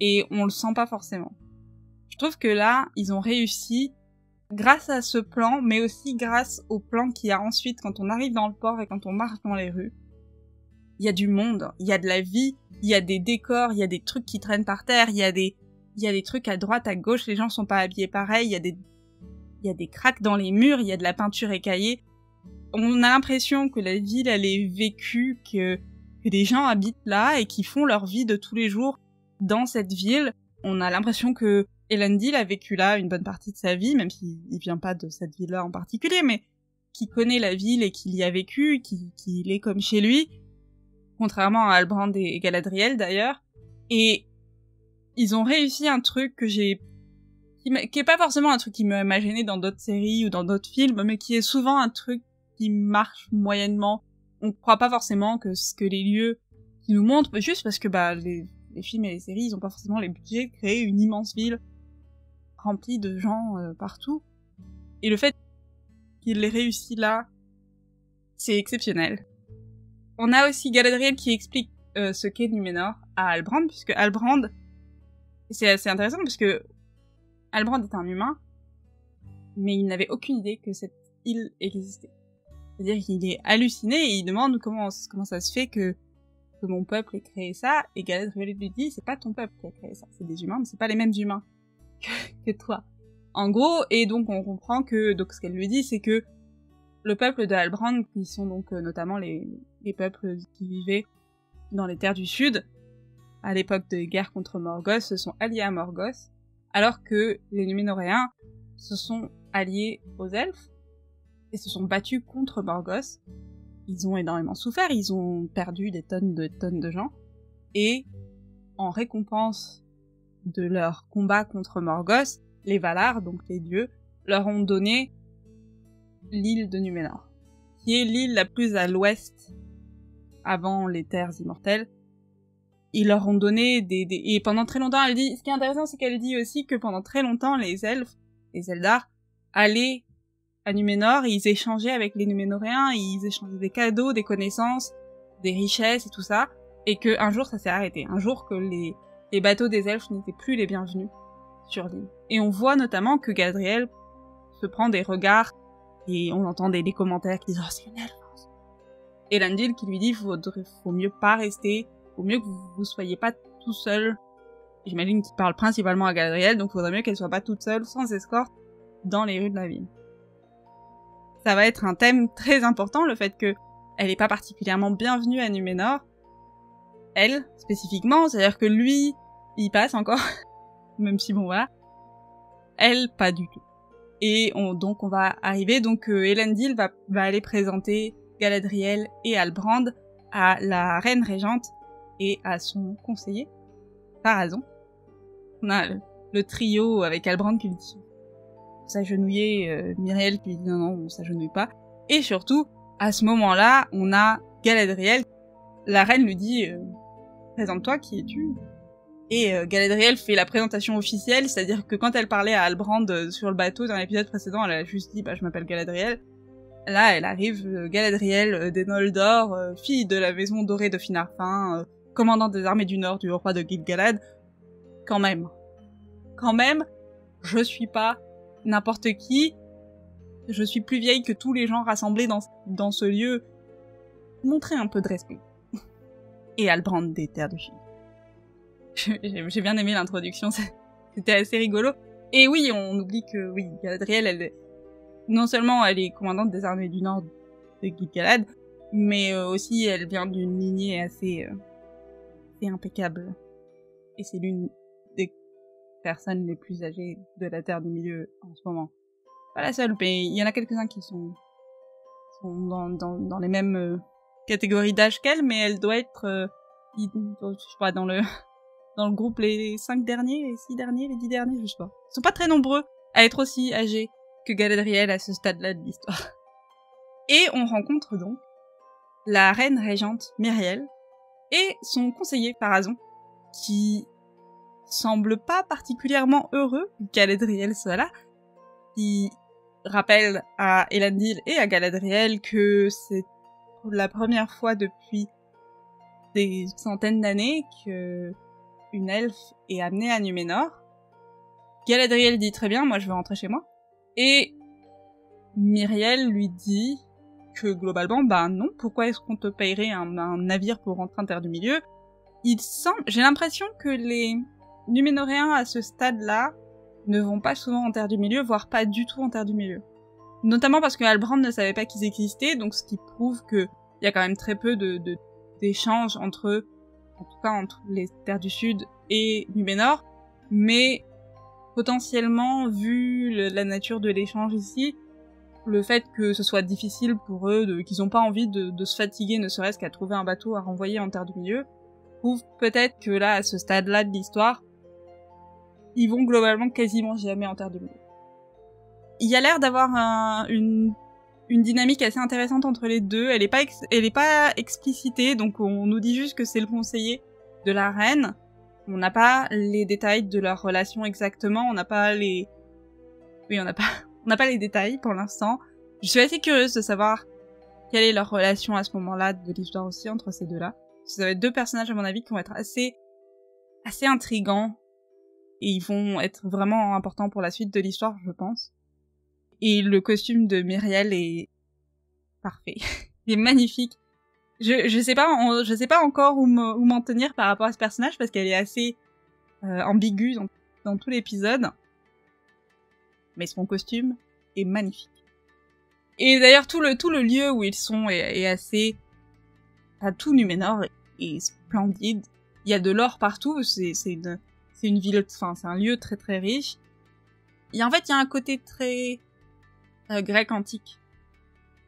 et on le sent pas forcément. Je trouve que là, ils ont réussi, grâce à ce plan, mais aussi grâce au plan qu'il y a ensuite quand on arrive dans le port et quand on marche dans les rues. Il y a du monde, il y a de la vie, il y a des décors, il y a des trucs qui traînent par terre, il y a des trucs à droite, à gauche, les gens sont pas habillés pareil, il y a des craques dans les murs, il y a de la peinture écaillée. On a l'impression que la ville, elle est vécue, que des gens habitent là et qui font leur vie de tous les jours dans cette ville. On a l'impression que Elendil a vécu là une bonne partie de sa vie, même s'il vient pas de cette ville-là en particulier, mais qui connaît la ville et qui y a vécu, qui est comme chez lui, contrairement à Halbrand et Galadriel d'ailleurs. Et ils ont réussi un truc qui est pas forcément un truc qui m'a gêné dans d'autres séries ou dans d'autres films, mais qui est souvent un truc qui marche moyennement. On croit pas forcément que ce que les lieux qui nous montrent, juste parce que les films et les séries, ils ont pas forcément les budgets de créer une immense ville remplie de gens partout. Et le fait qu'il l'ait réussi là, c'est exceptionnel. On a aussi Galadriel qui explique ce qu'est Numénor à Halbrand, puisque Halbrand, c'est assez intéressant parce que Halbrand est un humain, mais il n'avait aucune idée que cette île existait. C'est-à-dire qu'il est halluciné et il demande comment ça se fait que mon peuple ait créé ça, et Galadriel lui dit c'est pas ton peuple qui a créé ça, c'est des humains, mais c'est pas les mêmes humains que toi. En gros, et donc on comprend que donc ce qu'elle lui dit c'est que le peuple de Halbrand, qui sont donc notamment les peuples qui vivaient dans les terres du sud, à l'époque de guerre contre Morgoth, se sont alliés à Morgoth, alors que les Numénoréens se sont alliés aux elfes, et se sont battus contre Morgoth. Ils ont énormément souffert, ils ont perdu des tonnes de gens, et en récompense de leur combat contre Morgoth, les Valar, donc les dieux, leur ont donné l'île de Numénor, qui est l'île la plus à l'ouest avant les terres immortelles. Ils leur ont donné et pendant très longtemps, elle dit, ce qui est intéressant, c'est qu'elle dit aussi que pendant très longtemps, les elfes, les Eldar, allaient à Numénor et ils échangeaient avec les Numénoréens, ils échangeaient des cadeaux, des connaissances, des richesses et tout ça, et que un jour ça s'est arrêté, un jour que les bateaux des elfes n'étaient plus les bienvenus sur l'île. Et on voit notamment que Galadriel se prend des regards, et on entend des commentaires qui disent « Oh, c'est une elfe !» Et Elendil qui lui dit « Faut mieux pas rester, faut mieux que vous soyez pas tout seul. » J'imagine qu'il parle principalement à Galadriel, donc faudrait mieux qu'elle soit pas toute seule, sans escorte, dans les rues de la ville. Ça va être un thème très important, le fait que elle est pas particulièrement bienvenue à Numénor. Elle, spécifiquement, c'est-à-dire que lui, il passe encore, même si bon voilà. Elle, pas du tout. Et donc on va arriver, donc Elendil va aller présenter Galadriel et Halbrand à la reine régente et à son conseiller, Pharazôn. On a le trio avec Halbrand qui lui dit s'agenouiller, Myriel qui lui dit non, on s'agenouille pas. Et surtout, à ce moment-là, on a Galadriel. La reine lui dit présente-toi, qui es-tu? Et Galadriel fait la présentation officielle, c'est-à-dire que quand elle parlait à Halbrand sur le bateau dans l'épisode précédent, elle a juste dit je m'appelle Galadriel. Là, elle arrive, Galadriel des Noldor, fille de la maison dorée de Finarfin, commandante des armées du Nord du roi de Gil-galad. Quand même, je suis pas n'importe qui, je suis plus vieille que tous les gens rassemblés dans ce lieu. Montrez un peu de respect. Et Halbrand des terres du Sud. J'ai bien aimé l'introduction, c'était assez rigolo. Et oui, on oublie que oui, Galadriel, non seulement elle est commandante des armées du Nord de Gil-galad, mais aussi elle vient d'une lignée assez impeccable et c'est l'une des personnes les plus âgées de la Terre du Milieu en ce moment. Pas la seule, mais il y en a quelques-uns qui sont dans les mêmes catégories d'âge qu'elle, mais elle doit être, je sais pas, dans le groupe les 5 derniers, les 6 derniers, les 10 derniers, je sais pas. Ils sont pas très nombreux à être aussi âgés que Galadriel à ce stade-là de l'histoire. Et on rencontre donc la reine régente Myriel et son conseiller Pharazôn, qui semble pas particulièrement heureux que Galadriel soit là, qui rappelle à Elendil et à Galadriel que c'est la première fois depuis des centaines d'années que une elfe est amenée à Numénor. Galadriel dit très bien, moi je veux rentrer chez moi. Et Myriel lui dit que globalement, non, pourquoi est-ce qu'on te payerait un navire pour rentrer en Terre du Milieu? J'ai l'impression que les Numénoréens à ce stade-là ne vont pas souvent en Terre du Milieu, voire pas du tout en Terre du Milieu. Notamment parce que Halbrand ne savait pas qu'ils existaient, donc ce qui prouve qu'il y a quand même très peu d'échanges entre eux, en tout cas entre les Terres du Sud et Numénor, mais potentiellement, vu la nature de l'échange ici, le fait que ce soit difficile pour eux, qu'ils n'ont pas envie de se fatiguer, ne serait-ce qu'à trouver un bateau à renvoyer en Terre du Milieu, prouve peut-être que là, à ce stade-là de l'histoire, ils vont globalement quasiment jamais en Terre du Milieu. Il y a l'air d'avoir une dynamique assez intéressante entre les deux. Elle est pas explicitée, donc on nous dit juste que c'est le conseiller de la reine. On n'a pas les détails de leur relation exactement. On n'a pas les détails pour l'instant. Je suis assez curieuse de savoir quelle est leur relation à ce moment-là de l'histoire aussi entre ces deux-là. Ça va être deux personnages à mon avis qui vont être assez intrigants et ils vont être vraiment importants pour la suite de l'histoire, je pense. Et le costume de Myriel est parfait. Il est magnifique. Je sais pas encore où m'en tenir par rapport à ce personnage parce qu'elle est assez ambiguë dans tout l'épisode. Mais son costume est magnifique. Et d'ailleurs tout le lieu où ils sont est assez, tout Numénor est splendide. Il y a de l'or partout. C'est une ville, enfin c'est un lieu très très riche. Il y a un côté très grec antique.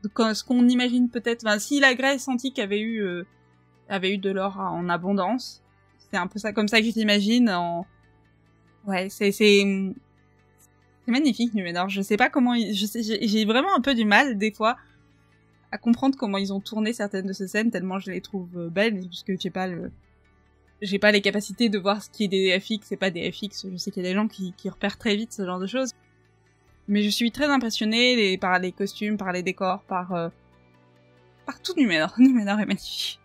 Ce qu'on imagine peut-être, si la Grèce antique avait eu de l'or en abondance, c'est un peu ça comme ça que je l'imagine. Ouais, c'est magnifique Numénor. Je sais pas comment, j'ai vraiment un peu du mal des fois à comprendre comment ils ont tourné certaines de ces scènes tellement je les trouve belles, puisque j'ai pas les capacités de voir ce qui est des FX et pas des FX. Je sais qu'il y a des gens qui repèrent très vite ce genre de choses. Mais je suis très impressionnée par les costumes, par les décors, par tout Numénor. Numénor est magnifique.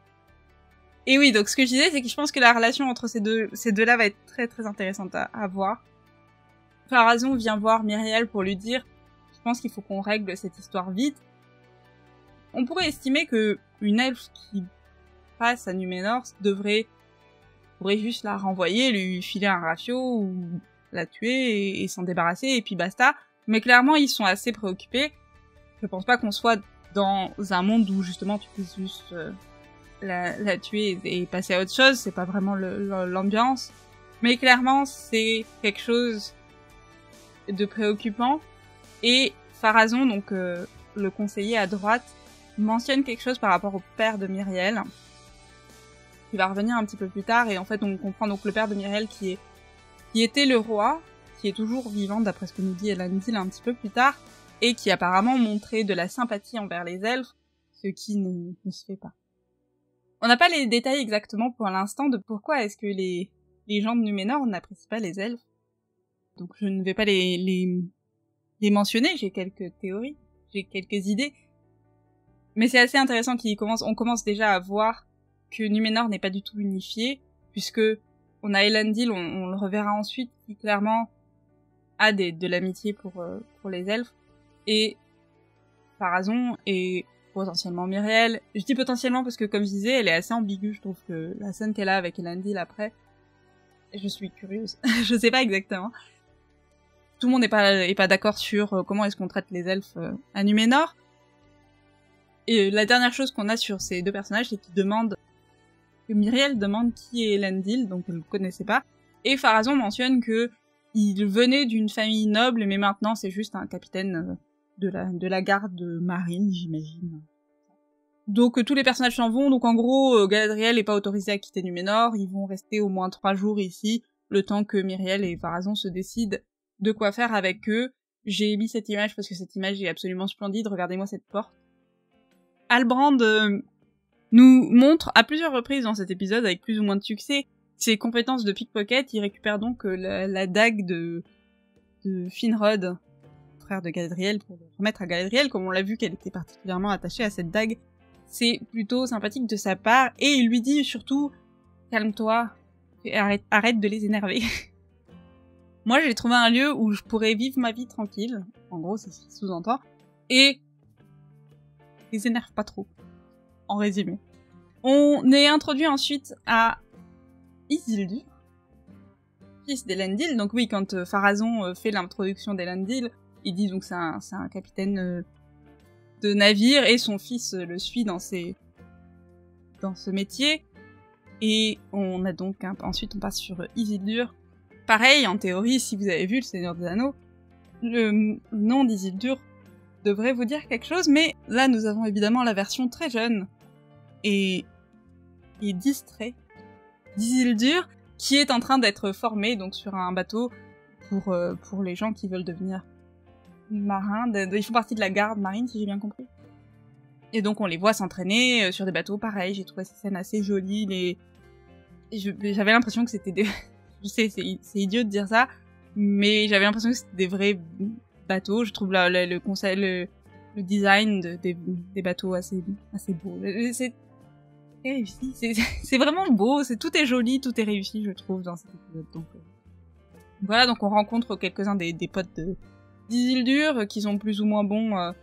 Et oui, donc ce que je disais, c'est que je pense que la relation entre ces deux-là va être très très intéressante à voir. Pharazôn vient voir Myriel pour lui dire « Je pense qu'il faut qu'on règle cette histoire vite ». On pourrait estimer que une elfe qui passe à Numénor pourrait juste la renvoyer, lui filer un rafio ou la tuer et s'en débarrasser et puis basta. Mais clairement, ils sont assez préoccupés. Je pense pas qu'on soit dans un monde où justement tu puisses juste la tuer et passer à autre chose. C'est pas vraiment l'ambiance. Mais clairement, c'est quelque chose de préoccupant. Et Pharazôn, donc le conseiller à droite, mentionne quelque chose par rapport au père de Myriel, qui va revenir un petit peu plus tard. Et en fait, on comprend donc le père de Myriel qui était le roi, qui est toujours vivant d'après ce que nous dit Elendil un petit peu plus tard, et qui apparemment montrait de la sympathie envers les elfes, ce qui ne se fait pas. On n'a pas les détails exactement pour l'instant de pourquoi est-ce que les gens de Numénor n'apprécient pas les elfes. Donc je ne vais pas les mentionner, j'ai quelques théories, j'ai quelques idées. Mais c'est assez intéressant on commence déjà à voir que Numénor n'est pas du tout unifié, puisque on a Elendil, on le reverra ensuite, qui clairement a de l'amitié pour les elfes, et Pharazôn et potentiellement Myriel. Je dis potentiellement parce que, comme je disais, elle est assez ambiguë, je trouve que la scène qu'elle a avec Elendil après, je suis curieuse. Je sais pas exactement. Tout le monde est pas d'accord sur comment est-ce qu'on traite les elfes à Numénor. Et la dernière chose qu'on a sur ces deux personnages, c'est que Myriel demande qui est Elendil, donc elle ne le connaissait pas. Et Pharazôn mentionne que il venait d'une famille noble, mais maintenant c'est juste un capitaine de la garde marine, j'imagine. Donc tous les personnages s'en vont, donc en gros, Galadriel est pas autorisé à quitter Numénor, ils vont rester au moins 3 jours ici, le temps que Myriel et Pharazôn se décident de quoi faire avec eux. J'ai mis cette image parce que cette image est absolument splendide, regardez-moi cette porte. Halbrand nous montre à plusieurs reprises dans cet épisode, avec plus ou moins de succès, ses compétences de pickpocket. Il récupère donc la dague de Finrod, frère de Galadriel, pour le remettre à Galadriel, comme on l'a vu qu'elle était particulièrement attachée à cette dague. C'est plutôt sympathique de sa part, et il lui dit surtout « Calme-toi, et arrête de les énerver ». Moi, j'ai trouvé un lieu où je pourrais vivre ma vie tranquille, en gros, c'est ce qu'il sous-entend, et les énerve pas trop, en résumé. On est introduit ensuite à Isildur, fils d'Elendil. Donc oui, quand Pharazôn fait l'introduction d'Elendil, il dit donc c'est un capitaine de navire, et son fils le suit dans ce métier. Et on a donc ensuite on passe sur Isildur. Pareil, en théorie, si vous avez vu Le Seigneur des Anneaux, le nom d'Isildur devrait vous dire quelque chose, mais là nous avons évidemment la version très jeune et distrait d'Isildur, qui est en train d'être formé donc sur un bateau pour les gens qui veulent devenir marins. Ils font partie de la garde marine, si j'ai bien compris. Et donc on les voit s'entraîner sur des bateaux. Pareil, j'ai trouvé ces scènes assez jolies. J'avais l'impression que c'était des... Je sais, c'est idiot de dire ça, mais j'avais l'impression que c'était des vrais bateaux. Je trouve le design des bateaux assez beau. C'est réussi, c'est vraiment beau, tout est joli, tout est réussi, je trouve, dans cet épisode. Donc voilà, donc on rencontre quelques-uns des potes d'Isildur qui sont plus ou moins bons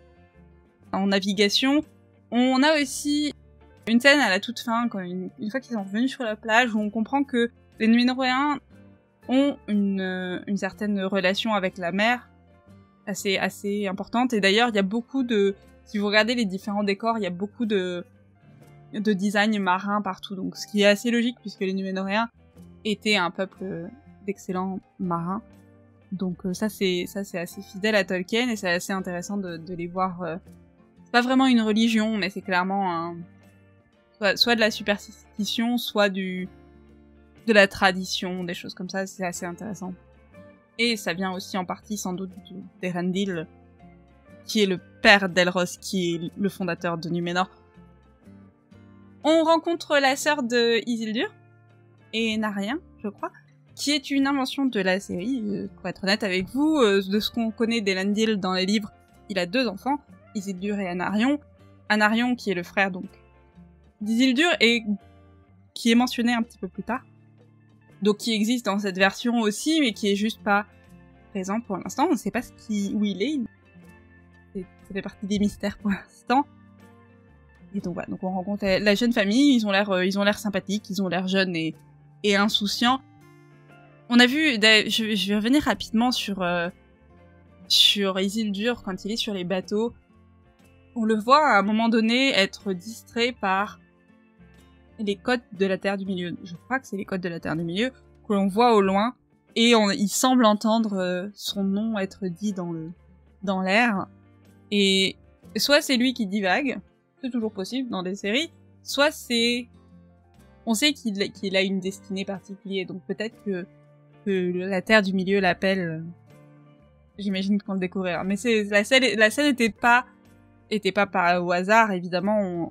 en navigation. On a aussi une scène à la toute fin, quand une fois qu'ils sont revenus sur la plage, où on comprend que les Numénoréens ont une certaine relation avec la mer assez importante. Et d'ailleurs, il y a beaucoup si vous regardez les différents décors, il y a beaucoup de design marin partout, donc ce qui est assez logique puisque les Numénoréens étaient un peuple d'excellents marins. Donc ça c'est assez fidèle à Tolkien, et c'est assez intéressant de les voir. C'est pas vraiment une religion, mais c'est clairement soit de la superstition, soit de la tradition, des choses comme ça. C'est assez intéressant. Et ça vient aussi en partie sans doute d'Erendil, qui est le père d'Elros, qui est le fondateur de Numénor. On rencontre la sœur de Isildur, et Narien, je crois, qui est une invention de la série. Pour être honnête avec vous, de ce qu'on connaît d'Elendil dans les livres, il a 2 enfants, Isildur et Anarion. Anarion qui est le frère donc d'Isildur, et qui est mentionné un petit peu plus tard. Donc qui existe dans cette version aussi, mais qui est juste pas présent pour l'instant. On ne sait pas où il est. Ça fait partie des mystères pour l'instant. Et donc voilà, donc on rencontre la jeune famille, ils ont l'air sympathiques, ils ont l'air jeunes et insouciants. On a vu, je vais revenir rapidement sur Isildur quand il est sur les bateaux. On le voit à un moment donné être distrait par les côtes de la Terre du Milieu. Je crois que c'est les côtes de la Terre du Milieu que l'on voit au loin, et il semble entendre son nom être dit dans l'air. Et soit c'est lui qui divague, c'est toujours possible dans des séries, soit on sait qu'il a une destinée particulière, donc peut-être que la Terre du Milieu l'appelle. J'imagine qu'on le découvrira. Mais la scène était pas au hasard, évidemment.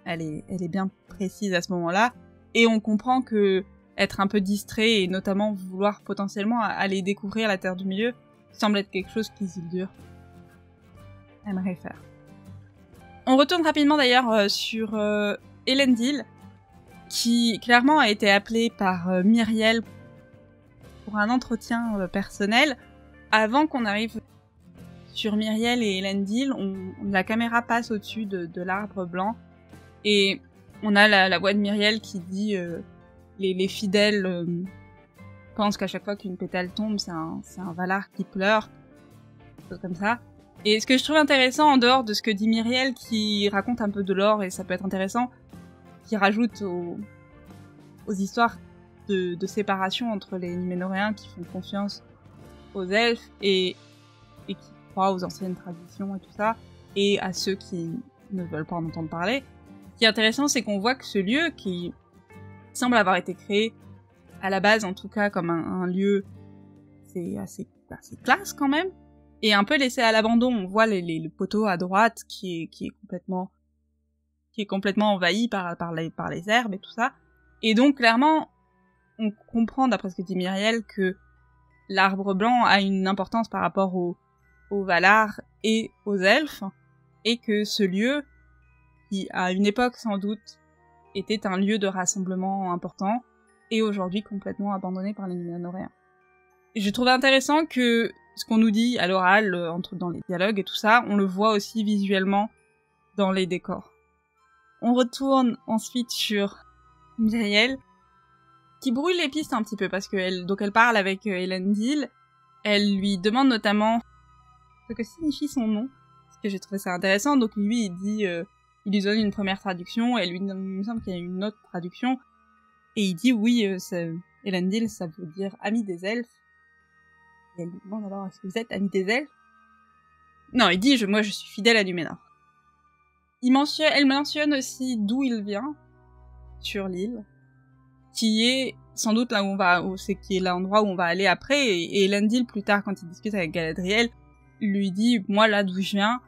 Elle est bien précise à ce moment-là, et on comprend que être un peu distrait, et notamment vouloir potentiellement aller découvrir la Terre du Milieu, semble être quelque chose qu'Isildur aimerait faire. On retourne rapidement d'ailleurs sur Elendil, qui clairement a été appelé par Myriel pour un entretien personnel. Avant qu'on arrive sur Myriel et Elendil, la caméra passe au-dessus de l'arbre blanc, et on a la voix de Myriel qui dit les fidèles pensent qu'à chaque fois qu'une pétale tombe, c'est un Valar qui pleure, des choses comme ça. Et ce que je trouve intéressant, en dehors de ce que dit Myriel, qui raconte un peu de lore, et ça peut être intéressant, qui rajoute aux histoires de séparation entre les Numénoréens qui font confiance aux elfes et qui croient aux anciennes traditions et tout ça, et à ceux qui ne veulent pas en entendre parler. Ce qui est intéressant, c'est qu'on voit que ce lieu, qui semble avoir été créé, à la base en tout cas, comme un lieu c'est assez classe quand même, et un peu laissé à l'abandon. On voit le poteau à droite qui est complètement envahi par les herbes et tout ça. Et donc clairement, on comprend d'après ce que dit Myriel que l'arbre blanc a une importance par rapport aux Valar et aux elfes, et que ce lieu, qui à une époque sans doute était un lieu de rassemblement important, est aujourd'hui complètement abandonné par les Numénoréens. Et je trouve intéressant que ce qu'on nous dit à l'oral, dans les dialogues et tout ça, on le voit aussi visuellement dans les décors. On retourne ensuite sur Myriel, qui brouille les pistes un petit peu, parce qu'elle parle avec Elendil. Elle lui demande notamment ce que signifie son nom, parce que j'ai trouvé ça intéressant. Donc lui, il lui donne une première traduction, et lui, il me semble qu'il y a une autre traduction, et il dit oui, Elendil, ça veut dire ami des elfes. Et elle lui demande alors, est-ce que vous êtes ami des elfes? Non, il dit, moi je suis fidèle à Numénor. Elle mentionne aussi d'où il vient, sur l'île, qui est sans doute là où on va, qui est l'endroit où on va aller après, et Elendil, plus tard, quand il discute avec Galadriel, lui dit, moi là d'où je viens,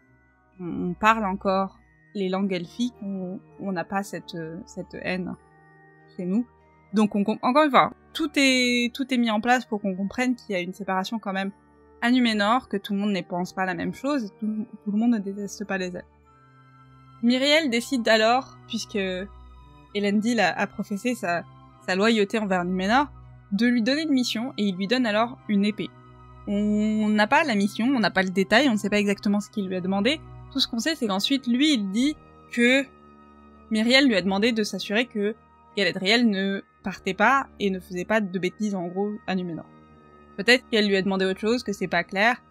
on parle encore les langues elfiques, on n'a pas cette haine chez nous. Donc encore une fois, tout est mis en place pour qu'on comprenne qu'il y a une séparation quand même à Numénor, que tout le monde ne pense pas la même chose, et tout le monde ne déteste pas les elfes. Myriel décide alors, puisque Elendil a professé sa loyauté envers Numénor, de lui donner une mission, et il lui donne alors une épée. On n'a pas la mission, on n'a pas le détail, on ne sait pas exactement ce qu'il lui a demandé. Tout ce qu'on sait, c'est qu'ensuite, lui, il dit que Myriel lui a demandé de s'assurer que Galadriel ne partait pas et ne faisait pas de bêtises, en gros, à Numénor. Peut-être qu'elle lui a demandé autre chose, que c'est pas clair.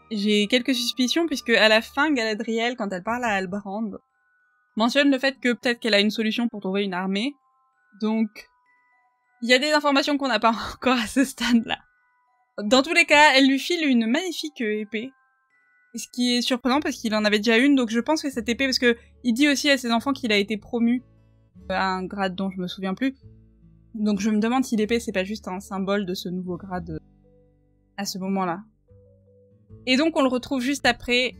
J'ai quelques suspicions, puisque à la fin, Galadriel, quand elle parle à Halbrand, mentionne le fait que peut-être qu'elle a une solution pour trouver une armée. Donc, il y a des informations qu'on n'a pas encore à ce stade-là. Dans tous les cas, elle lui file une magnifique épée. Ce qui est surprenant parce qu'il en avait déjà une, donc je pense que cette épée, parce que il dit aussi à ses enfants qu'il a été promu à un grade dont je me souviens plus. Donc je me demande si l'épée c'est pas juste un symbole de ce nouveau grade à ce moment-là. Et donc on le retrouve juste après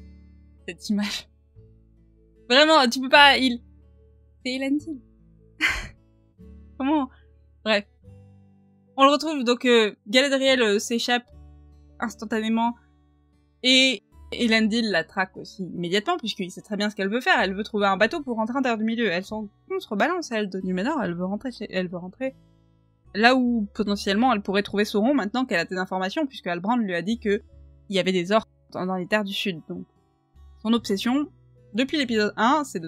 cette image. Vraiment, tu peux pas, c'est Elendil. Comment? Bref. On le retrouve, donc Galadriel s'échappe instantanément, et Elendil la traque aussi immédiatement, puisqu'il sait très bien ce qu'elle veut faire. Elle veut trouver un bateau pour rentrer en Terre du Milieu. Elle s'en contrebalance, elle, de Numénor. Elle veut rentrer là où, potentiellement, elle pourrait trouver Sauron, maintenant qu'elle a des informations, puisque Halbrand lui a dit que il y avait des orques dans les terres du Sud. Donc, son obsession, depuis l'épisode 1, c'est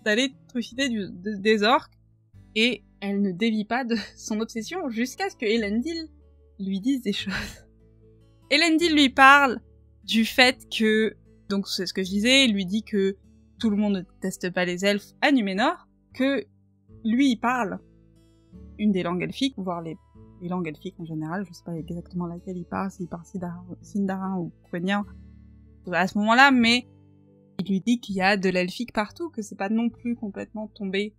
d'aller trucider des orques, et elle ne dévie pas de son obsession jusqu'à ce que Elendil lui dise des choses. Elendil lui parle du fait que, donc c'est ce que je disais, il lui dit que tout le monde ne déteste pas les elfes à Numénor, que lui il parle une des langues elfiques, voire les langues elfiques en général, je sais pas exactement laquelle il parle, s'il parle Sindarin ou Quenya à ce moment-là, mais il lui dit qu'il y a de l'elfique partout, que c'est pas non plus complètement tombé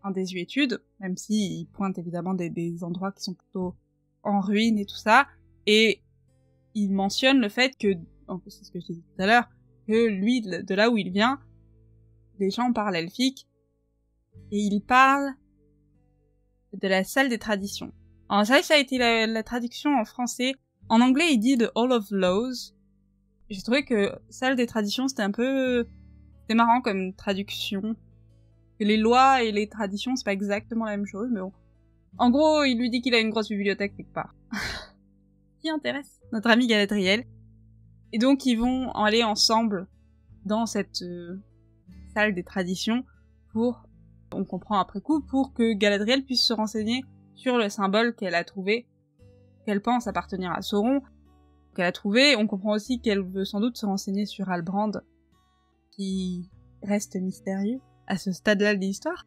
en désuétude, même si il pointe évidemment des endroits qui sont plutôt en ruine et tout ça, et il mentionne le fait que, en plus c'est ce que je disais tout à l'heure, que lui, de là où il vient, les gens parlent elfique, et il parle de la salle des traditions. Alors ça a été la traduction en français. En anglais, il dit The Hall of Laws. J'ai trouvé que salle des traditions, c'était marrant comme traduction. Que les lois et les traditions, c'est pas exactement la même chose, mais bon. En gros, il lui dit qu'il a une grosse bibliothèque quelque part. Qui intéresse notre ami Galadriel. Et donc, ils vont aller ensemble dans cette salle des traditions on comprend après coup, pour que Galadriel puisse se renseigner sur le symbole qu'elle a trouvé, qu'elle pense appartenir à Sauron, qu'elle a trouvé. On comprend aussi qu'elle veut sans doute se renseigner sur Halbrand, qui reste mystérieux à ce stade-là de l'histoire.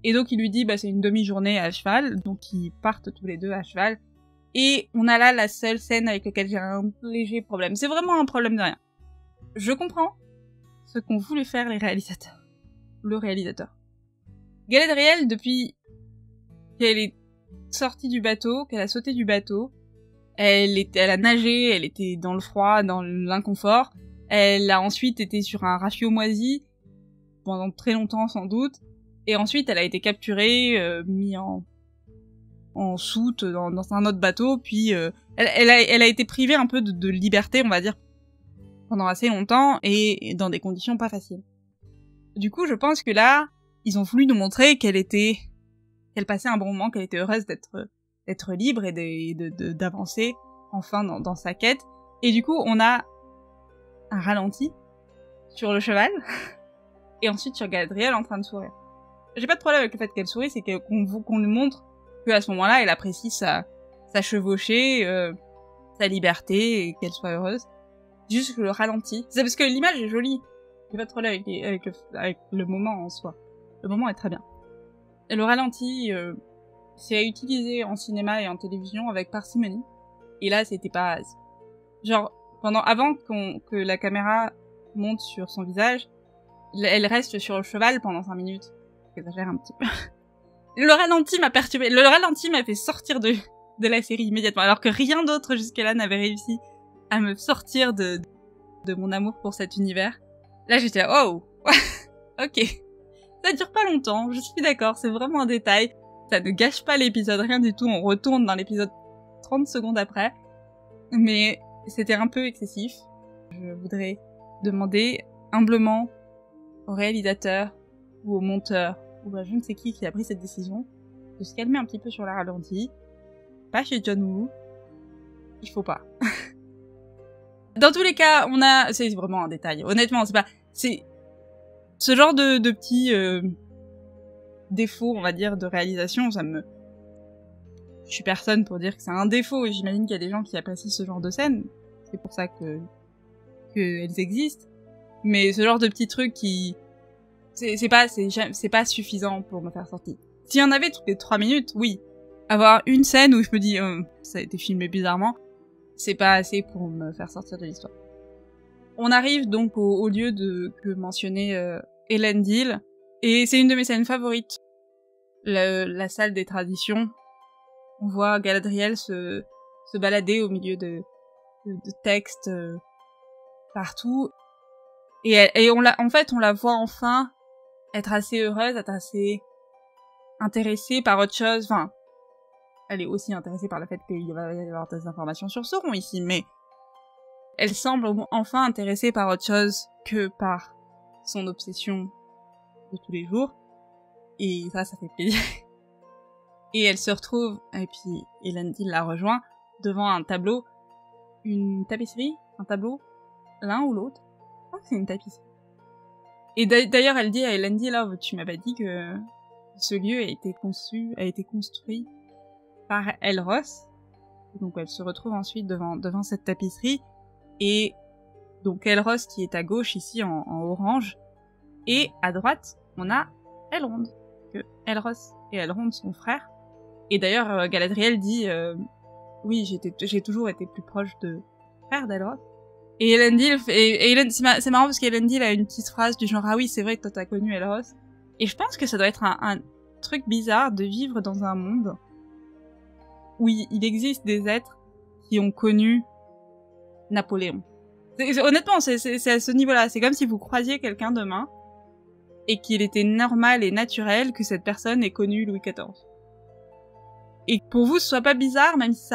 Et donc il lui dit, bah c'est une demi-journée à cheval, donc ils partent tous les deux à cheval. Et on a là la seule scène avec laquelle j'ai un léger problème. C'est vraiment un problème de rien. Je comprends ce qu'ont voulu faire les réalisateurs. Le réalisateur. Galadriel, depuis qu'elle est sortie du bateau, qu'elle a sauté du bateau, elle a nagé, elle était dans le froid, dans l'inconfort. Elle a ensuite été sur un rafio moisi, pendant très longtemps sans doute. Et ensuite, elle a été capturée, mis en soute dans un autre bateau, puis elle a été privée un peu de liberté, on va dire, pendant assez longtemps, et dans des conditions pas faciles. Du coup, je pense que là, ils ont voulu nous montrer qu'elle passait un bon moment, qu'elle était heureuse d'être libre et d'avancer enfin dans sa quête. Et du coup, on a un ralenti sur le cheval, et ensuite sur Galadriel en train de sourire. J'ai pas de problème avec le fait qu'elle sourit, c'est qu'on lui montre qu'à ce moment-là, elle apprécie sa chevauchée, sa liberté, et qu'elle soit heureuse. Juste que le ralenti. C'est parce que l'image est jolie. J'ai pas de problème avec le moment en soi. Le moment est très bien. Et le ralenti, c'est à utiliser en cinéma et en télévision avec parcimonie. Et là, c'était pas... Genre, avant que la caméra monte sur son visage, elle reste sur le cheval pendant 5 minutes. J'exagère un petit peu. Le ralenti m'a perturbé. Le ralenti m'a fait sortir de la série immédiatement. Alors que rien d'autre jusque-là n'avait réussi à me sortir de mon amour pour cet univers. Là, j'étais là, oh! Ok. Ça dure pas longtemps, je suis d'accord, c'est vraiment un détail. Ça ne gâche pas l'épisode, rien du tout, on retourne dans l'épisode 30 secondes après. Mais c'était un peu excessif. Je voudrais demander humblement au réalisateur ou au monteur ou à je ne sais qui a pris cette décision de se calmer un petit peu sur la ralenti. Pas chez John Woo. Il faut pas. Dans tous les cas, c'est vraiment un détail. Honnêtement, c'est ce genre de petits défauts, on va dire, de réalisation, je suis personne pour dire que c'est un défaut, et j'imagine qu'il y a des gens qui apprécient ce genre de scène. C'est pour ça que elles existent. Mais ce genre de petits trucs c'est pas suffisant pour me faire sortir. S'il y en avait toutes les 3 minutes, oui. Avoir une scène où je me dis, ça a été filmé bizarrement, c'est pas assez pour me faire sortir de l'histoire. On arrive donc au lieu que mentionnait Elendil, et c'est une de mes scènes favorites. La salle des traditions. On voit Galadriel se balader au milieu de textes partout. Et on la voit enfin être assez heureuse, être assez intéressée par autre chose. Enfin, elle est aussi intéressée par le fait qu'il va y avoir des informations sur Sauron ici, mais elle semble enfin intéressée par autre chose que par son obsession de tous les jours. Et ça fait plaisir. Et elle se retrouve, et puis Elendil la rejoint, devant un tableau, une tapisserie, un tableau, l'un ou l'autre. Je crois que c'est une tapisserie. Et d'ailleurs, elle dit à Elendil, là, tu m'avais dit que ce lieu a été construit par Elros. Donc elle se retrouve ensuite devant cette tapisserie. Et donc Elros qui est à gauche ici en orange. Et à droite, on a Elrond. Que Elros et Elrond sont frères. Et d'ailleurs, Galadriel dit oui, j'ai toujours été plus proche de frère d'Elrond. Et Elendil, c'est marrant parce qu'Elendil a une petite phrase du genre, ah oui, c'est vrai que toi t'as connu Elros. Et je pense que ça doit être un truc bizarre de vivre dans un monde où il existe des êtres qui ont connu Napoléon. Honnêtement, c'est à ce niveau-là. C'est comme si vous croisiez quelqu'un demain et qu'il était normal et naturel que cette personne ait connu Louis XIV. Et que pour vous, ce soit pas bizarre, même si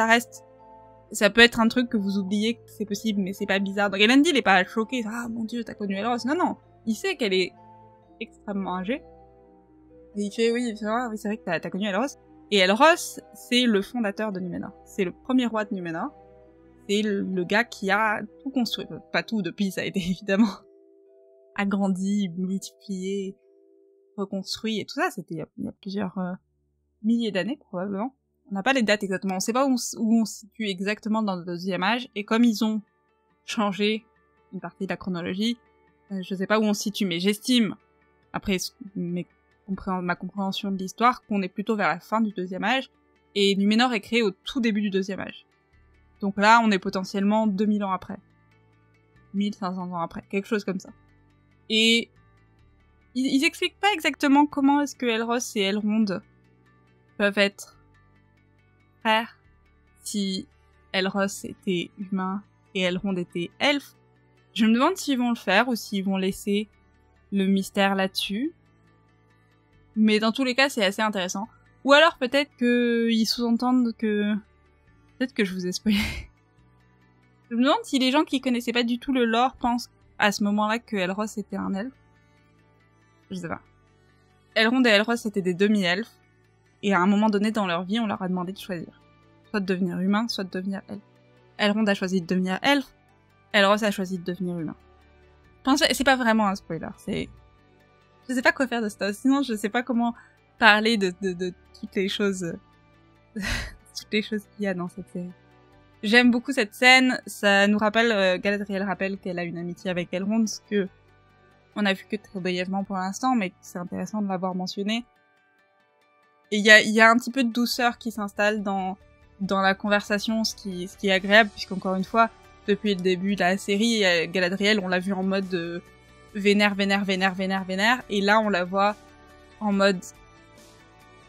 ça peut être un truc que vous oubliez que c'est possible, mais c'est pas bizarre. Donc Elendil est pas choqué, ah mon dieu, t'as connu Elros. Non, il sait qu'elle est extrêmement âgée. Et il fait, oui, c'est vrai que t'as connu Elros. Et Elros, c'est le fondateur de Númenor. C'est le premier roi de Númenor. C'est le gars qui a tout construit. Pas tout, depuis, ça a été évidemment agrandi, multiplié, reconstruit et tout ça. C'était il y a plusieurs milliers d'années, probablement. On n'a pas les dates exactement. On sait pas où on se situe exactement dans le deuxième âge. Et comme ils ont changé une partie de la chronologie, je sais pas où on se situe, mais j'estime, après mes ma compréhension de l'histoire, qu'on est plutôt vers la fin du deuxième âge, et Numénor est créé au tout début du deuxième âge. Donc là, on est potentiellement 2000 ans après. 1500 ans après, quelque chose comme ça. Et ils expliquent pas exactement comment est-ce que Elros et Elrond peuvent être frères si Elros était humain et Elrond était elfe. Je me demande s'ils vont le faire ou s'ils vont laisser le mystère là-dessus. Mais dans tous les cas, c'est assez intéressant. Ou alors peut-être qu'ils sous-entendent que... Peut-être que je vous ai spoilé. Je me demande si les gens qui connaissaient pas du tout le lore pensent à ce moment-là que Elros était un elfe. Je sais pas. Elrond et Elros étaient des demi-elfes. Et à un moment donné dans leur vie, on leur a demandé de choisir. Soit de devenir humain, soit de devenir elfe. Elrond a choisi de devenir elfe. Elros a choisi de devenir humain. C'est pas vraiment un spoiler, c'est... Je sais pas quoi faire de ça, sinon je sais pas comment parler de toutes les choses... toutes les choses qu'il y a dans cette série. J'aime beaucoup cette scène, ça nous rappelle... Galadriel rappelle qu'elle a une amitié avec Elrond, ce que... On a vu que très brièvement pour l'instant, mais c'est intéressant de l'avoir mentionné. Et il y a un petit peu de douceur qui s'installe dans la conversation, ce qui est agréable, puisqu'encore une fois, depuis le début de la série, Galadriel, on l'a vu en mode vénère, et là on la voit en mode...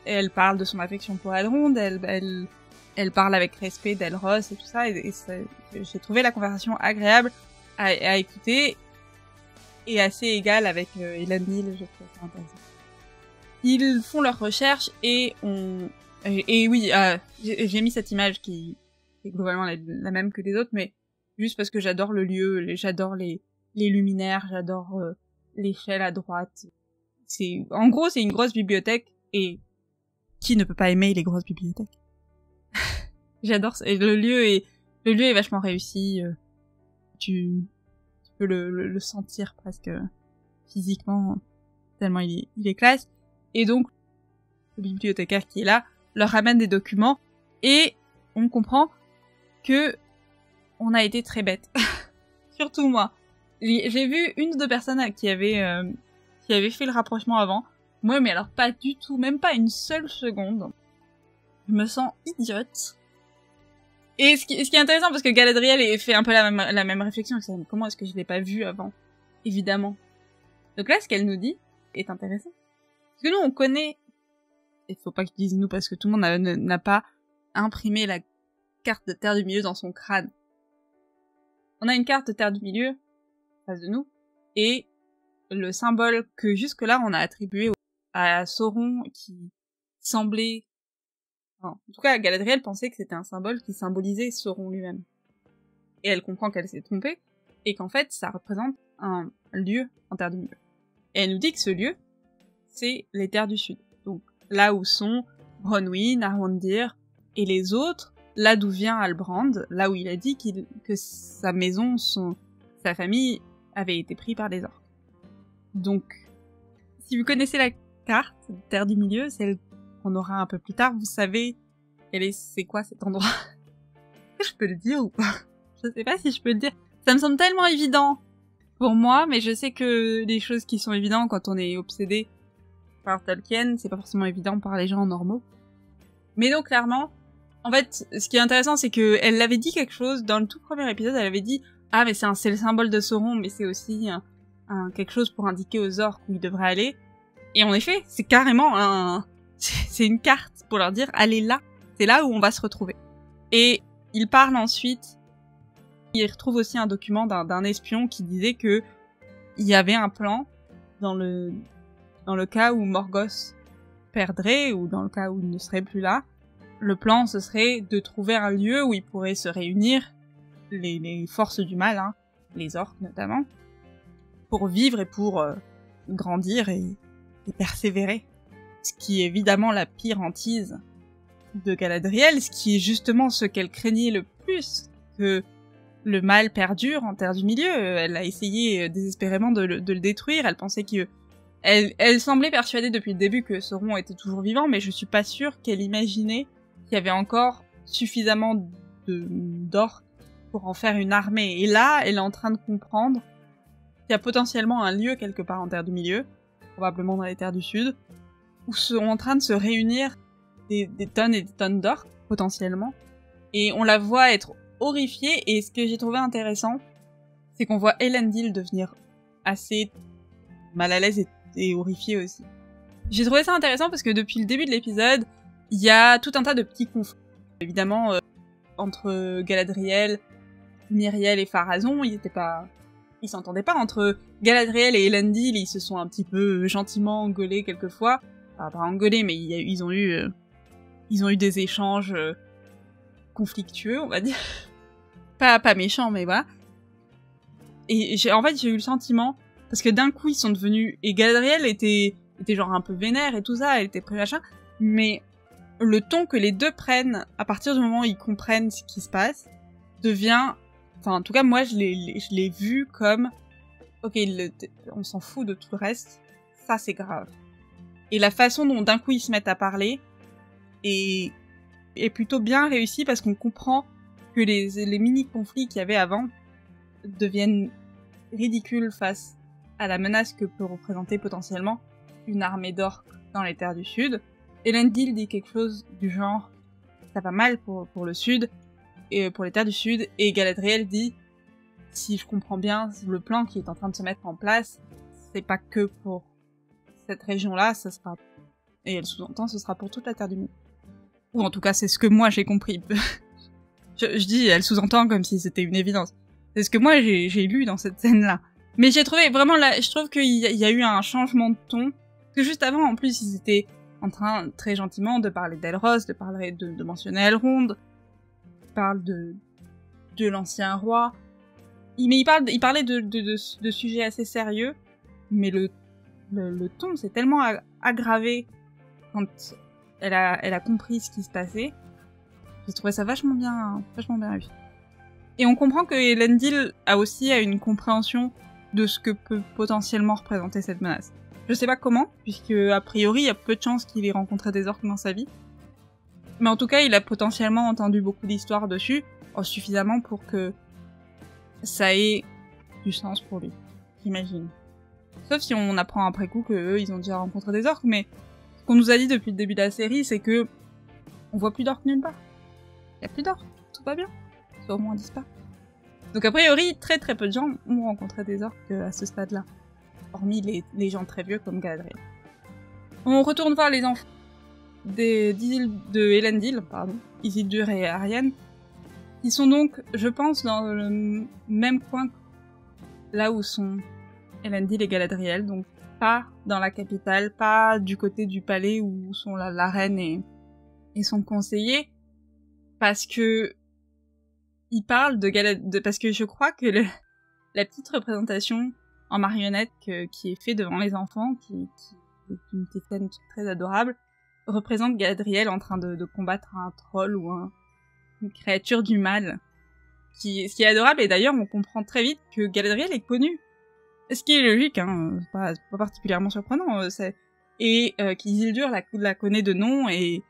Elle parle de son affection pour Elrond, elle parle avec respect d'Elros et tout ça, et j'ai trouvé la conversation agréable à écouter, et assez égale avec Elendil, je trouve ça intéressant. Ils font leurs recherches et oui, j'ai mis cette image qui est globalement la même que les autres, mais juste parce que j'adore le lieu, j'adore les luminaires, j'adore l'échelle à droite. En gros, c'est une grosse bibliothèque, et qui ne peut pas aimer les grosses bibliothèques? J'adore ça. Et le lieu est vachement réussi. Tu peux le sentir presque physiquement, tellement il est classe. Et donc, le bibliothécaire qui est là leur ramène des documents, et on comprend que on a été très bête. Surtout moi. J'ai vu une ou deux personnes qui avaient fait le rapprochement avant. Moi, mais alors pas du tout, même pas une seule seconde. Je me sens idiote. Et ce qui est intéressant, parce que Galadriel fait un peu la même réflexion, c'est comment est-ce que je l'ai pas vu avant? Évidemment. Donc là, ce qu'elle nous dit est intéressant. Parce que nous, on connaît... Il faut pas que je dise nous, parce que tout le monde n'a pas imprimé la carte de Terre du Milieu dans son crâne. On a une carte de Terre du Milieu, face de nous, et le symbole que jusque-là on a attribué à Sauron, qui semblait... Enfin, en tout cas, Galadriel pensait que c'était un symbole qui symbolisait Sauron lui-même. Et elle comprend qu'elle s'est trompée, et qu'en fait, ça représente un lieu en Terre du Milieu. Et elle nous dit que ce lieu, c'est les Terres du Sud. Donc, là où sont Bronwyn, Arondir, et les autres, là d'où vient Halbrand, là où il a dit que sa maison, sa famille avait été pris par les orques. Donc, si vous connaissez la carte de Terre du Milieu, celle qu'on aura un peu plus tard, vous savez c'est quoi cet endroit. Est-ce que je peux le dire ou pas? Je sais pas si je peux le dire. Ça me semble tellement évident pour moi, mais je sais que les choses qui sont évidentes quand on est obsédé par Tolkien, c'est pas forcément évident par les gens normaux. Mais donc, clairement, en fait, ce qui est intéressant, c'est que elle l'avait dit quelque chose, dans le tout premier épisode, elle avait dit « Ah, mais c'est le symbole de Sauron, mais c'est aussi quelque chose pour indiquer aux orques où ils devraient aller. » Et en effet, c'est carrément c'est une carte pour leur dire « Allez là, c'est là où on va se retrouver. » Et il parle ensuite, il retrouve aussi un document d'un espion qui disait que il y avait un plan dans le cas où Morgoth perdrait, ou dans le cas où il ne serait plus là. Le plan, ce serait de trouver un lieu où ils pourraient se réunir, les forces du mal, hein, les orques notamment, pour vivre et pour grandir et persévérer. Ce qui est évidemment la pire hantise de Galadriel, ce qui est justement ce qu'elle craignait le plus, que le mal perdure en Terre du Milieu. Elle a essayé désespérément de le détruire, elle pensait que... Elle semblait persuadée depuis le début que Sauron était toujours vivant, mais je suis pas sûre qu'elle imaginait qu'il y avait encore suffisamment d'orques pour en faire une armée. Et là, elle est en train de comprendre qu'il y a potentiellement un lieu quelque part en Terre du Milieu, probablement dans les Terres du Sud, où sont en train de se réunir des tonnes et des tonnes d'orques, potentiellement. Et on la voit être horrifiée, et ce que j'ai trouvé intéressant, c'est qu'on voit Elendil devenir assez mal à l'aise et horrifiée aussi. J'ai trouvé ça intéressant parce que depuis le début de l'épisode, il y a tout un tas de petits conflits. Évidemment, entre Galadriel, Myriel et Pharazôn, ils s'entendaient pas. Entre Galadriel et Elendil, ils se sont un petit peu gentiment engueulés quelquefois. Enfin, pas engueulés, mais ils ont eu des échanges conflictueux, on va dire. pas méchants, mais voilà. Et en fait, j'ai eu le sentiment, parce que d'un coup, ils sont devenus... Et Galadriel était genre un peu vénère et tout ça, elle était machin, mais le ton que les deux prennent, à partir du moment où ils comprennent ce qui se passe, devient... Enfin, en tout cas, moi, je l'ai vu comme... Ok, on s'en fout de tout le reste, ça c'est grave. Et la façon dont d'un coup ils se mettent à parler est plutôt bien réussie, parce qu'on comprend que les mini-conflits qu'il y avait avant deviennent ridicules face à la menace que peut représenter potentiellement une armée d'orques dans les terres du Sud. Elendil dit quelque chose du genre « ça va mal pour le Sud », et pour les terres du Sud, et Galadriel dit « si je comprends bien, le plan qui est en train de se mettre en place, c'est pas que pour cette région-là, ça sera... » Et elle sous-entend « ce sera pour toute la terre du Milieu ». Ou en tout cas, c'est ce que moi j'ai compris. je dis « elle sous-entend » comme si c'était une évidence. C'est ce que moi j'ai lu dans cette scène-là. Mais j'ai trouvé vraiment là, je trouve qu'il y a eu un changement de ton. Parce que juste avant, en plus, ils étaient en train, très gentiment, de parler d'Elros, de mentionner Elrond. Ils parlent de l'ancien roi. Mais ils parlaient de sujets assez sérieux. Mais le ton s'est tellement aggravé quand elle a compris ce qui se passait. J'ai trouvé ça vachement bien réussi. Et on comprend que Elendil a une compréhension de ce que peut potentiellement représenter cette menace. Je sais pas comment, puisque a priori il y a peu de chances qu'il ait rencontré des orques dans sa vie. Mais en tout cas, il a potentiellement entendu beaucoup d'histoires dessus, suffisamment pour que ça ait du sens pour lui, j'imagine. Sauf si on apprend après coup que eux, ils ont déjà rencontré des orques, mais ce qu'on nous a dit depuis le début de la série, c'est que on voit plus d'orques nulle part. Il y a plus d'orques, tout va bien. Soit au moins disent pas. Donc a priori, très très peu de gens ont rencontré des orques à ce stade-là. Hormis les gens très vieux comme Galadriel. On retourne voir les enfants de Elendil, Isildur et Arianne. Ils sont donc, je pense, dans le même coin là où sont Elendil et Galadriel, donc pas dans la capitale, pas du côté du palais où sont la reine et son conseiller, parce que il parle parce que je crois que la petite représentation en marionnette qui est faite devant les enfants, qui est une petite scène très adorable, représente Galadriel en train de combattre un troll ou une créature du mal. Ce qui est adorable, et d'ailleurs on comprend très vite que Galadriel est connue. Ce qui est logique, hein, pas particulièrement surprenant, et qu'Isildur la connaît de nom, et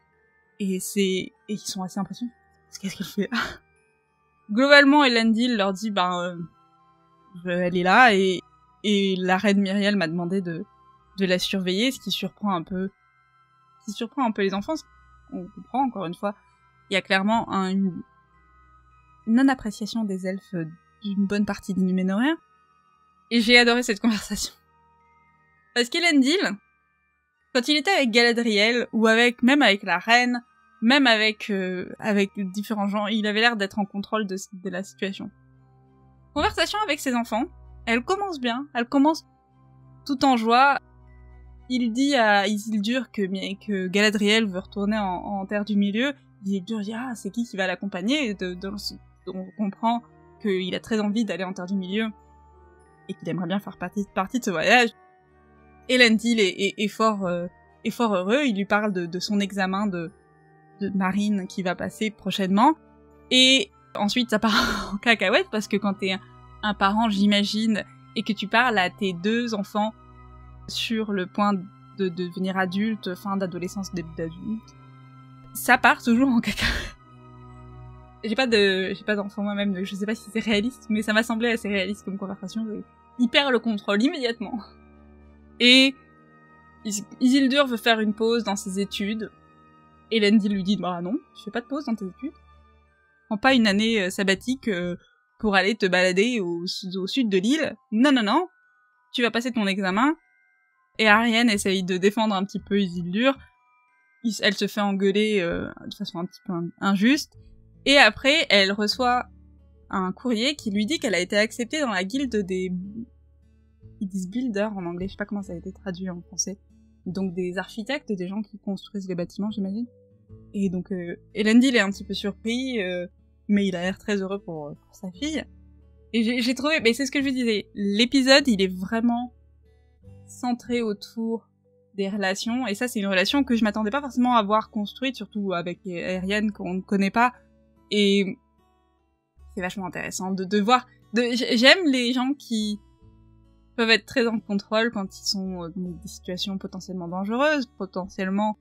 ils sont assez impressionnés. Qu'est-ce qu'elle fait? Globalement, Elendil leur dit, elle est là, et la reine Myriel m'a demandé de la surveiller, ce qui surprend un peu les enfants. On comprend, encore une fois, il y a clairement une non-appréciation des elfes d'une bonne partie des Núménoréens. Et j'ai adoré cette conversation. Parce qu'Elendil, quand il était avec Galadriel, ou même avec la reine, même avec différents gens, il avait l'air d'être en contrôle de la situation. Conversation avec ses enfants, elle commence bien, elle commence tout en joie. Il dit à Isildur que Galadriel veut retourner en Terre du Milieu. Isildur dit « Ah, c'est qui va l'accompagner ?» On comprend qu'il a très envie d'aller en Terre du Milieu et qu'il aimerait bien faire partie de ce voyage. Elendil est fort heureux, il lui parle de son examen de marine qui va passer prochainement. Et ensuite, ça part en cacahuète, parce que quand t'es un parent, j'imagine, et que tu parles à tes deux enfants sur le point de devenir adulte, fin d'adolescence, début d'adulte, ça part toujours en cacahuète. J'ai pas d'enfant moi-même, donc je sais pas si c'est réaliste, mais ça m'a semblé assez réaliste comme conversation. Il perd le contrôle immédiatement. Et Isildur veut faire une pause dans ses études. Elendil lui dit bah non, tu fais pas de pause dans tes études. Prends pas une année sabbatique pour aller te balader au sud de l'île. Non, non, non. Tu vas passer ton examen. Et Arianne essaye de défendre un petit peu Isildur. Elle se fait engueuler de façon un petit peu injuste. Et après, elle reçoit un courrier qui lui dit qu'elle a été acceptée dans la guilde des... Ils disent builders en anglais, je sais pas comment ça a été traduit en français. Donc des architectes, des gens qui construisent les bâtiments, j'imagine. Et donc Elendil est un petit peu surpris, mais il a l'air très heureux pour sa fille. Et j'ai trouvé, mais c'est ce que je vous disais, l'épisode il est vraiment centré autour des relations, et ça c'est une relation que je m'attendais pas forcément à voir construite, surtout avec Arianne qu'on ne connaît pas, et c'est vachement intéressant de voir. J'aime les gens qui peuvent être très en contrôle quand ils sont dans des situations potentiellement dangereuses, potentiellement...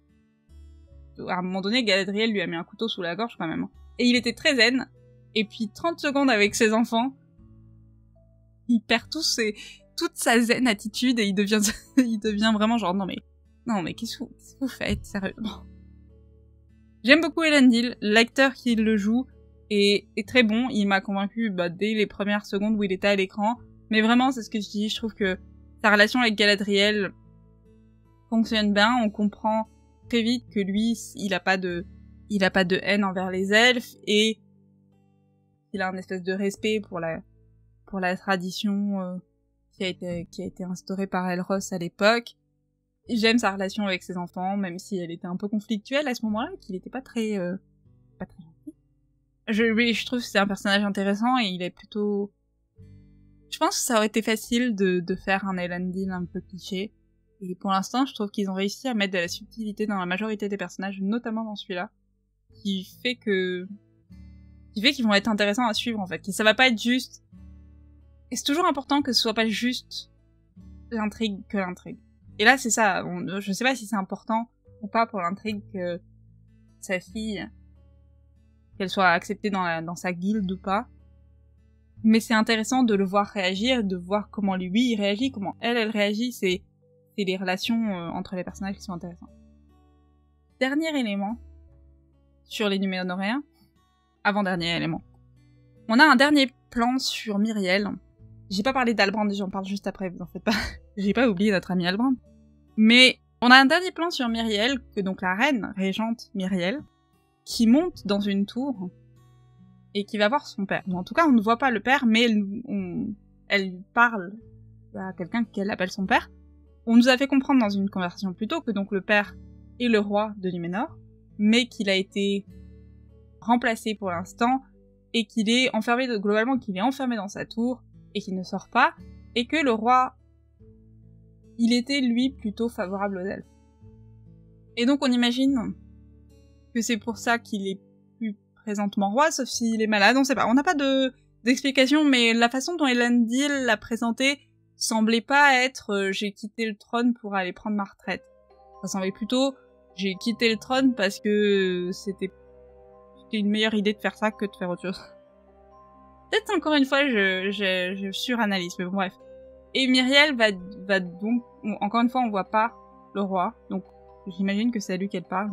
À un moment donné, Galadriel lui a mis un couteau sous la gorge quand même. Et il était très zen, et puis 30 secondes avec ses enfants, il perd toute sa zen attitude et il devient vraiment genre non mais qu'est-ce que vous faites sérieusement. J'aime beaucoup Elendil, l'acteur qui le joue est très bon, il m'a convaincu dès les premières secondes où il était à l'écran, mais vraiment c'est ce que je dis, je trouve que sa relation avec Galadriel fonctionne bien, on comprend très vite que lui il a pas de haine envers les elfes et il a un espèce de respect pour la tradition qui a été instaurée par Elros à l'époque. J'aime sa relation avec ses enfants, même si elle était un peu conflictuelle à ce moment-là, qu'il était pas très gentil. Je trouve que c'est un personnage intéressant et il est plutôt... Je pense que ça aurait été facile de faire un Elendil un peu cliché. Et pour l'instant, je trouve qu'ils ont réussi à mettre de la subtilité dans la majorité des personnages, notamment dans celui-là, qui fait qu'ils vont être intéressants à suivre en fait. Et ça va pas être juste... Et c'est toujours important que ce soit pas juste l'intrigue que l'intrigue. Et là, c'est ça. Je sais pas si c'est important ou pas pour l'intrigue que sa fille, qu'elle soit acceptée dans sa guilde ou pas. Mais c'est intéressant de le voir réagir, de voir comment lui il réagit, comment elle réagit. C'est les relations entre les personnages qui sont intéressantes. Dernier élément sur les Núménoréens, avant-dernier élément. On a un dernier plan sur Myriel. J'ai pas parlé d'Halbrand, j'en parle juste après, vous en faites pas. J'ai pas oublié notre ami Halbrand. Mais on a un dernier plan sur Myriel, que donc la reine régente Myriel, qui monte dans une tour et qui va voir son père. Bon, en tout cas, on ne voit pas le père, mais elle parle à quelqu'un qu'elle appelle son père. On nous a fait comprendre dans une conversation plus tôt que donc le père est le roi de Numénor, mais qu'il a été remplacé pour l'instant et qu'il est enfermé, globalement qu'il est enfermé dans sa tour et qu'il ne sort pas, et que le roi, il était lui plutôt favorable aux elfes. Et donc on imagine que c'est pour ça qu'il est plus présentement roi, sauf s'il est malade, on sait pas. On n'a pas d'explication, mais la façon dont Elendil l'a présenté semblait pas être j'ai quitté le trône pour aller prendre ma retraite. Ça semblait plutôt j'ai quitté le trône parce que c'était une meilleure idée de faire ça que de faire autre chose. Peut-être encore une fois je suranalyse, mais bon, bref. Et Myriel va donc, encore une fois on voit pas le roi, donc j'imagine que c'est à lui qu'elle parle,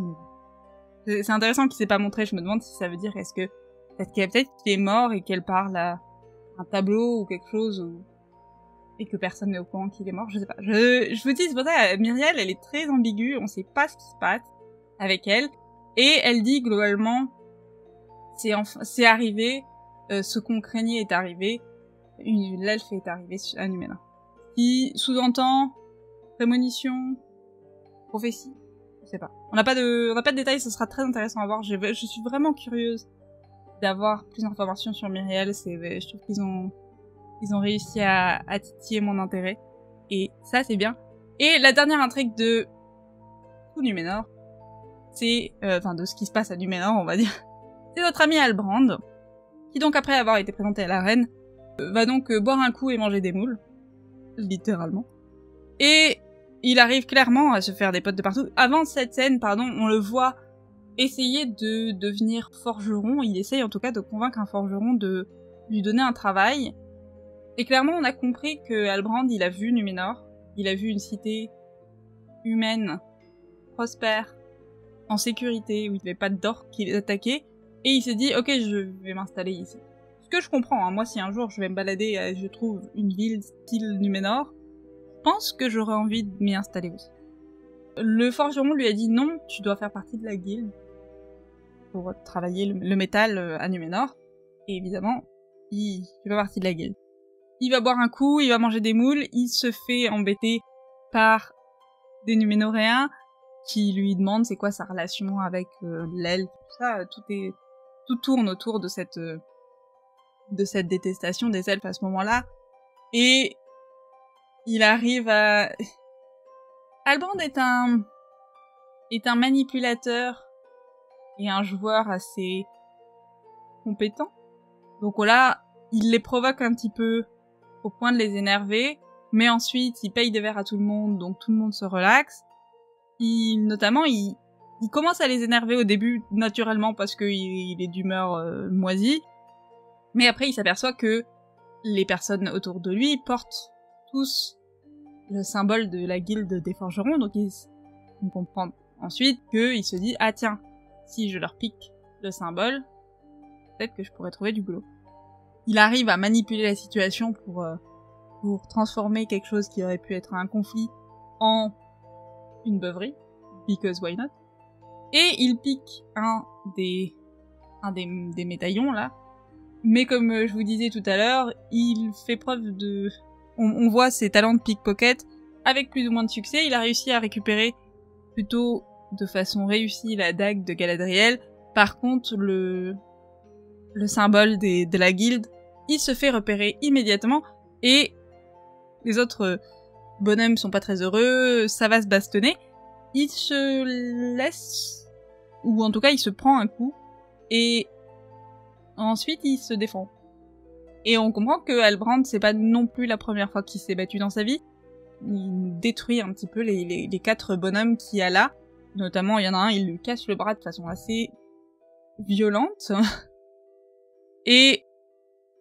mais c'est intéressant qu'il s'est pas montré, je me demande si ça veut dire est-ce que peut-être qu'il est mort et qu'elle parle à un tableau ou quelque chose, et que personne n'est au courant qu'il est mort, je sais pas. Je vous dis, c'est pour ça, Myriel, elle est très ambiguë, on sait pas ce qui se passe avec elle, et elle dit globalement, c'est arrivé, ce qu'on craignait est arrivé, l'elfe est arrivé à Numénor. Qui sous-entend prémonition, prophétie, je sais pas. On n'a pas de détails, ce sera très intéressant à voir. Je suis vraiment curieuse d'avoir plus d'informations sur Myriel. Je trouve qu'ils ont réussi à titiller mon intérêt. Et ça, c'est bien. Et la dernière intrigue de tout Numénor, c'est, de ce qui se passe à Numénor, on va dire. C'est notre ami Halbrand, qui donc après avoir été présenté à la reine, va donc boire un coup et manger des moules. Littéralement. Et il arrive clairement à se faire des potes de partout. Avant cette scène, on le voit essayer de devenir forgeron. Il essaye en tout cas de convaincre un forgeron de lui donner un travail. Et clairement, on a compris que Halbrand, il a vu Numénor. Il a vu une cité humaine, prospère, en sécurité, où il n'y avait pas d'orques qui les attaquaient, et il s'est dit « Ok, je vais m'installer ici ». Ce que je comprends, hein. Moi si un jour je vais me balader et je trouve une ville style Numénor, je pense que j'aurais envie de m'y installer aussi. Le forgeron lui a dit « Non, tu dois faire partie de la guilde pour travailler le métal à Numénor ». Et évidemment, il fait pas partie de la guilde. Il va boire un coup, il va manger des moules, il se fait embêter par des Numénoréens qui lui demandent c'est quoi sa relation avec l'elfe, tout ça, tout tourne autour de cette détestation des elfes à ce moment-là. Et il arrive à... Halbrand est un manipulateur et un joueur assez compétent. Donc là, il les provoque un petit peu au point de les énerver, mais ensuite il paye des verres à tout le monde, donc tout le monde se relaxe. Notamment, il commence à les énerver au début naturellement parce qu'il est d'humeur moisie, mais après il s'aperçoit que les personnes autour de lui portent tous le symbole de la guilde des forgerons, donc on comprend ensuite qu'il se dit « Ah tiens, si je leur pique le symbole, peut-être que je pourrais trouver du boulot. » Il arrive à manipuler la situation pour transformer quelque chose qui aurait pu être un conflit en une beuverie, because why not. Et il pique un des médaillons là, mais comme je vous disais tout à l'heure, il fait preuve de... On voit ses talents de pickpocket avec plus ou moins de succès. Il a réussi à récupérer plutôt de façon réussie la dague de Galadriel. Par contre, le symbole de la guilde, il se fait repérer immédiatement et les autres bonhommes sont pas très heureux, ça va se bastonner. Il se laisse, ou en tout cas il se prend un coup et ensuite il se défend. Et on comprend que Halbrand, c'est pas non plus la première fois qu'il s'est battu dans sa vie. Il détruit un petit peu les 4 bonhommes qu'il y a là. Notamment, il y en a un, il lui casse le bras de façon assez violente. Et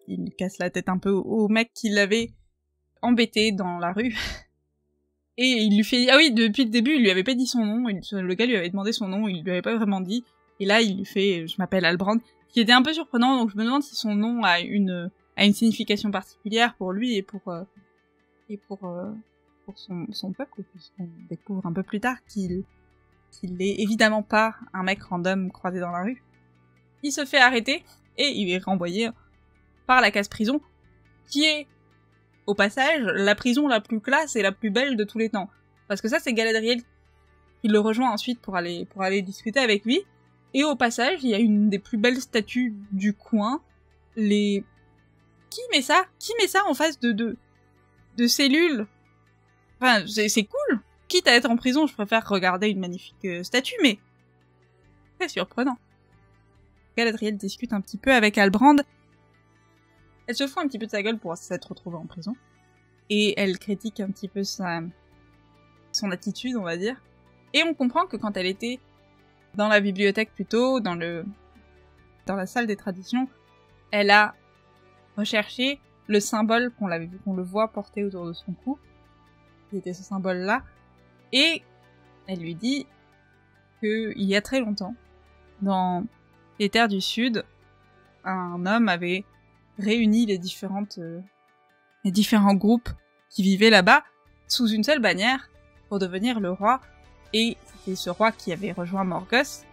il casse la tête un peu au mec qui l'avait embêté dans la rue. Et il lui fait... Ah oui, depuis le début, il lui avait pas dit son nom. Le gars lui avait demandé son nom, il lui avait pas vraiment dit. Et là, il lui fait « Je m'appelle Halbrand », ce qui était un peu surprenant, donc je me demande si son nom a une signification particulière pour lui et pour son peuple, puisqu'on découvre un peu plus tard qu'il est évidemment pas un mec random croisé dans la rue. Il se fait arrêter et il est renvoyé par la casse-prison, qui est, au passage, la prison la plus classe et la plus belle de tous les temps. Parce que ça, c'est Galadriel qui le rejoint ensuite pour aller discuter avec lui. Et au passage, il y a une des plus belles statues du coin. Qui met ça en face de cellules? Enfin, c'est cool. Quitte à être en prison, je préfère regarder une magnifique statue, mais très surprenant. Galadriel discute un petit peu avec Halbrand. Elle se fout un petit peu de sa gueule pour s'être retrouvée en prison. Et elle critique un petit peu son attitude, on va dire. Et on comprend que quand elle était dans la bibliothèque plutôt, dans la salle des traditions, elle a recherché le symbole qu'on le voit porter autour de son cou, qui était ce symbole-là, et elle lui dit que il y a très longtemps, dans les terres du Sud, un homme avait réuni les différents groupes qui vivaient là-bas sous une seule bannière pour devenir le roi, et c'était ce roi qui avait rejoint Morgoth,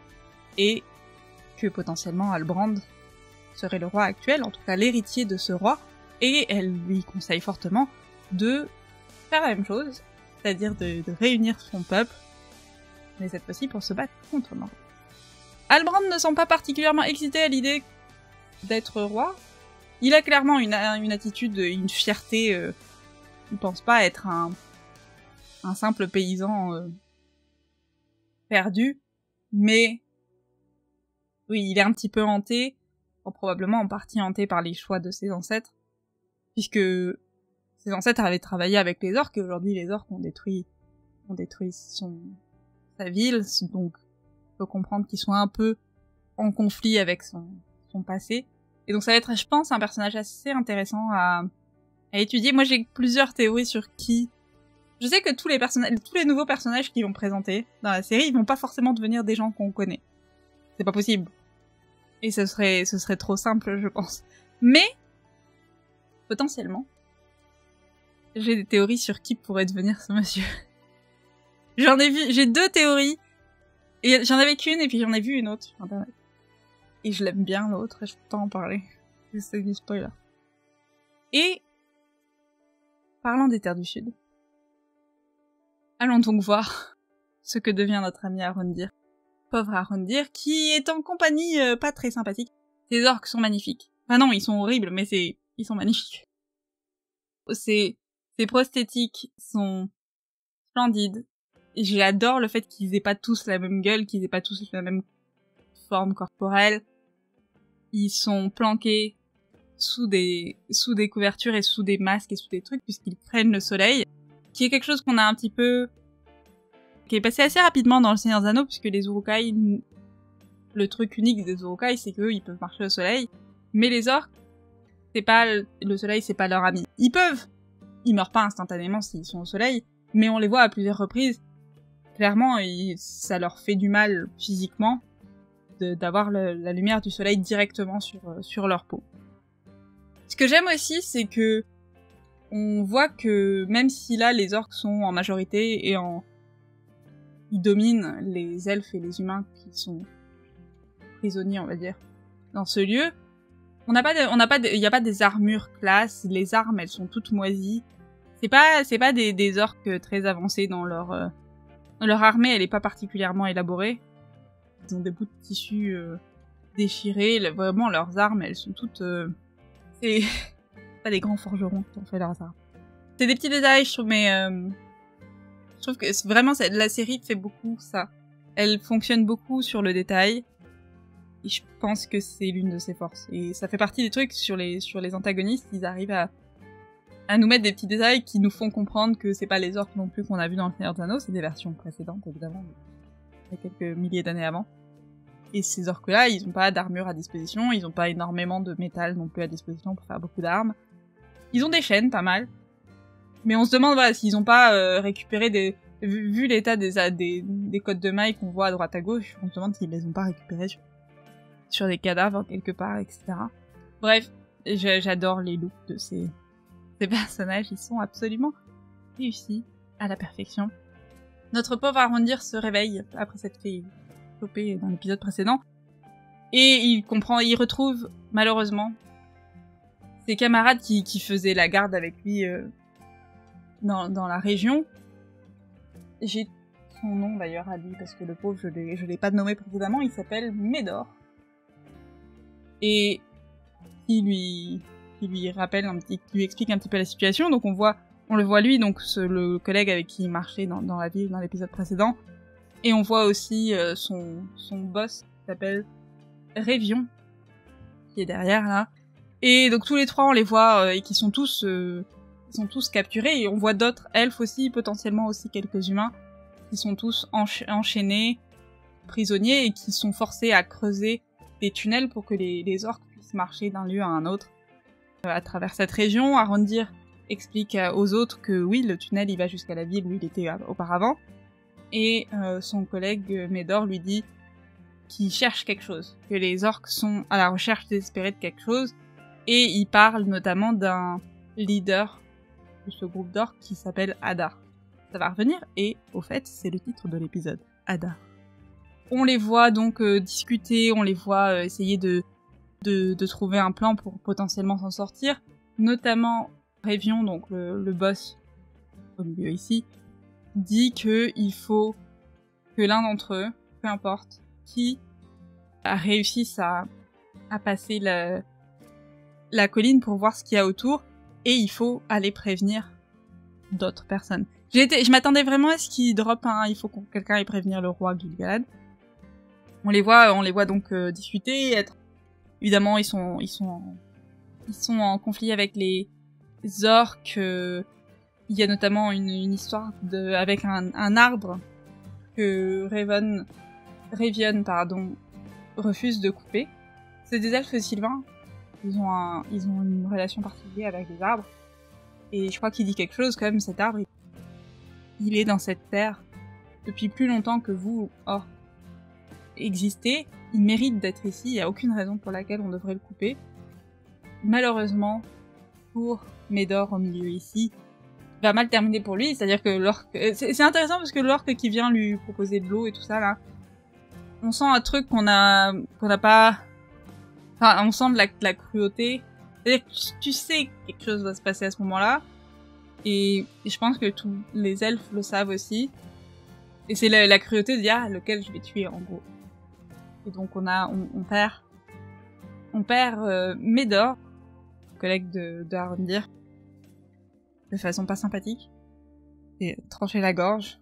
et que potentiellement Halbrand serait le roi actuel, en tout cas l'héritier de ce roi, et elle lui conseille fortement de faire la même chose, c'est-à-dire de réunir son peuple, mais cette fois-ci pour se battre contre Morgoth. Halbrand ne semble pas particulièrement excité à l'idée d'être roi. Il a clairement une attitude, une fierté, il pense pas être un simple paysan perdu, mais oui, il est un petit peu hanté, probablement en partie hanté par les choix de ses ancêtres, puisque ses ancêtres avaient travaillé avec les orques, et aujourd'hui les orques ont détruit sa ville, donc on peut comprendre qu'ils sont un peu en conflit avec son passé. Et donc ça va être, je pense, un personnage assez intéressant à étudier. Moi j'ai plusieurs théories sur qui Je sais que tous les nouveaux personnages qu'ils vont présenter dans la série, ils vont pas forcément devenir des gens qu'on connaît. C'est pas possible. Et ce serait trop simple, je pense. Mais, potentiellement, j'ai des théories sur qui pourrait devenir ce monsieur. J'ai 2 théories. Et j'en avais qu'une, et puis j'en ai vu une autre sur internet. Et je l'aime bien, l'autre, et je peux pas en parler. C'est du spoiler. Et, parlant des Terres du Sud, allons donc voir ce que devient notre ami Arondir. Pauvre Arondir, qui est en compagnie pas très sympathique. Ces orques sont magnifiques. Enfin non, ils sont horribles, mais ils sont magnifiques. Ces prosthétiques sont splendides. Et j'adore le fait qu'ils aient pas tous la même gueule, qu'ils aient pas tous la même forme corporelle. Ils sont planqués sous des couvertures et sous des masques et sous des trucs, puisqu'ils prennent le soleil. Qui est quelque chose qu'on a un petit peu... qui est passé assez rapidement dans le Seigneur des Anneaux, puisque les Uruk-hai... Le truc unique des Uruk-hai, c'est qu'eux, ils peuvent marcher au soleil. Mais les orques, le soleil, c'est pas leur ami. Ils peuvent! Ils meurent pas instantanément s'ils sont au soleil, mais on les voit à plusieurs reprises. Clairement, ça leur fait du mal physiquement d'avoir la lumière du soleil directement sur leur peau. Ce que j'aime aussi, c'est que on voit que même si là les orques sont en majorité et ils dominent les elfes et les humains qui sont prisonniers, on va dire, dans ce lieu, il y a pas des armures classe, les armes elles sont toutes moisies. C'est pas des orques très avancés dans leur armée, elle est pas particulièrement élaborée. Ils ont des bouts de tissu déchirés, vraiment leurs armes elles sont toutes c'est pas des grands forgerons qui ont fait leurs armes. C'est des petits détails, je trouve, mais je trouve que vraiment la série fait beaucoup ça. Elle fonctionne beaucoup sur le détail. Et je pense que c'est l'une de ses forces. Et ça fait partie des trucs sur les antagonistes, ils arrivent à nous mettre des petits détails qui nous font comprendre que c'est pas les orques non plus qu'on a vu dans le Seigneur des Anneaux, c'est des versions précédentes évidemment, il y a quelques milliers d'années avant. Et ces orques-là, ils ont pas d'armure à disposition, ils ont pas énormément de métal non plus à disposition pour faire beaucoup d'armes. Ils ont des chaînes, pas mal. Mais on se demande, voilà, s'ils ont pas récupéré vu l'état des côtes de mailles qu'on voit à droite à gauche, on se demande s'ils les ont pas récupérés sur des cadavres quelque part, etc. Bref, j'adore les looks de ces personnages, ils sont absolument réussis à la perfection. Notre pauvre Arondir se réveille après s'être fait choper dans l'épisode précédent, et il retrouve malheureusement ses camarades qui faisaient la garde avec lui dans la région. J'ai son nom d'ailleurs à lui parce que le pauvre je l'ai pas nommé précédemment, il s'appelle Médor. Et qui lui rappelle qui lui explique un petit peu la situation. Donc on le voit lui, donc le collègue avec qui il marchait dans la ville dans l'épisode précédent. Et on voit aussi son boss qui s'appelle Révion, qui est derrière là. Et donc tous les trois on les voit et qui sont tous capturés. Et on voit d'autres elfes aussi, potentiellement aussi quelques humains, qui sont tous enchaînés, prisonniers et qui sont forcés à creuser des tunnels pour que les orques puissent marcher d'un lieu à un autre. À travers cette région, Arondir explique aux autres que oui, le tunnel il va jusqu'à la ville où il était auparavant. Et son collègue Médor lui dit qu'il cherche quelque chose, que les orques sont à la recherche désespérée de quelque chose. Et il parle notamment d'un leader de ce groupe d'orques qui s'appelle Adar. Ça va revenir, et au fait, c'est le titre de l'épisode, Adar. On les voit donc discuter, on les voit essayer de trouver un plan pour potentiellement s'en sortir. Notamment, Révion, donc le boss au milieu ici, dit que il faut que l'un d'entre eux, peu importe qui, réussisse à passer la colline pour voir ce qu'il y a autour, et il faut aller prévenir d'autres personnes. Je m'attendais vraiment à ce qu'il droppe il faut que quelqu'un aille prévenir le roi Gil-galad. On les voit donc discuter, évidemment ils sont en conflit avec les orques. Il y a notamment une histoire avec un arbre que Révion refuse de couper. C'est des elfes sylvains. Ils ont une relation particulière avec les arbres. Et je crois qu'il dit quelque chose comme cet arbre. il est dans cette terre depuis plus longtemps que vous, orques, existez. Il mérite d'être ici, il n'y a aucune raison pour laquelle on devrait le couper. Malheureusement, pour Médor au milieu ici, va mal terminer pour lui, c'est-à-dire que l'orque... C'est intéressant parce que l'orque qui vient lui proposer de l'eau et tout ça, là, on sent un truc qu'on n'a pas... Enfin, on sent de la cruauté. C'est-à-dire que tu sais que quelque chose va se passer à ce moment-là, et je pense que tous les elfes le savent aussi. Et c'est la cruauté de dire, lequel je vais tuer, en gros. Et donc on perd Médor, collègue de Arondir, de façon pas sympathique, et trancher la gorge.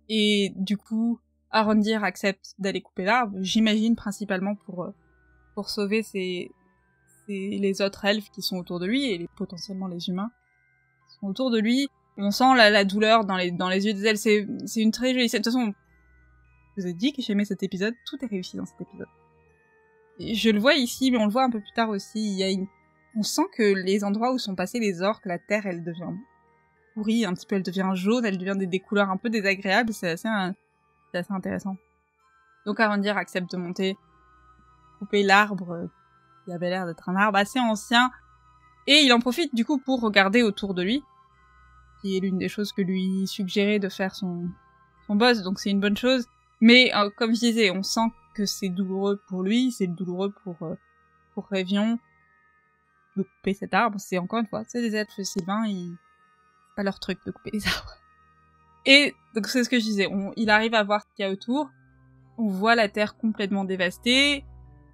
Et du coup, Arondir accepte d'aller couper l'arbre, j'imagine principalement pour sauver les autres elfes qui sont autour de lui, et potentiellement les humains qui sont autour de lui. On sent la douleur dans les yeux des elfes, c'est une très jolie scène. De toute façon, je vous ai dit que j'aimais cet épisode, tout est réussi dans cet épisode. Et je le vois ici, mais on le voit un peu plus tard aussi, on sent que les endroits où sont passés les orques, la terre, elle devient pourrie, un petit peu, elle devient jaune, elle devient des couleurs un peu désagréables, c'est assez intéressant. Donc Arondir accepte de monter, couper l'arbre, qui avait l'air d'être un arbre assez ancien, et il en profite du coup pour regarder autour de lui, qui est l'une des choses que lui suggérait de faire son boss, donc c'est une bonne chose. Mais comme je disais, on sent que c'est douloureux pour lui, c'est douloureux pour Révion de couper cet arbre. C'est encore une fois, c'est des elfes sylvains, c'est pas leur truc de couper les arbres. Et donc c'est ce que je disais, il arrive à voir ce qu'il y a autour. On voit la terre complètement dévastée.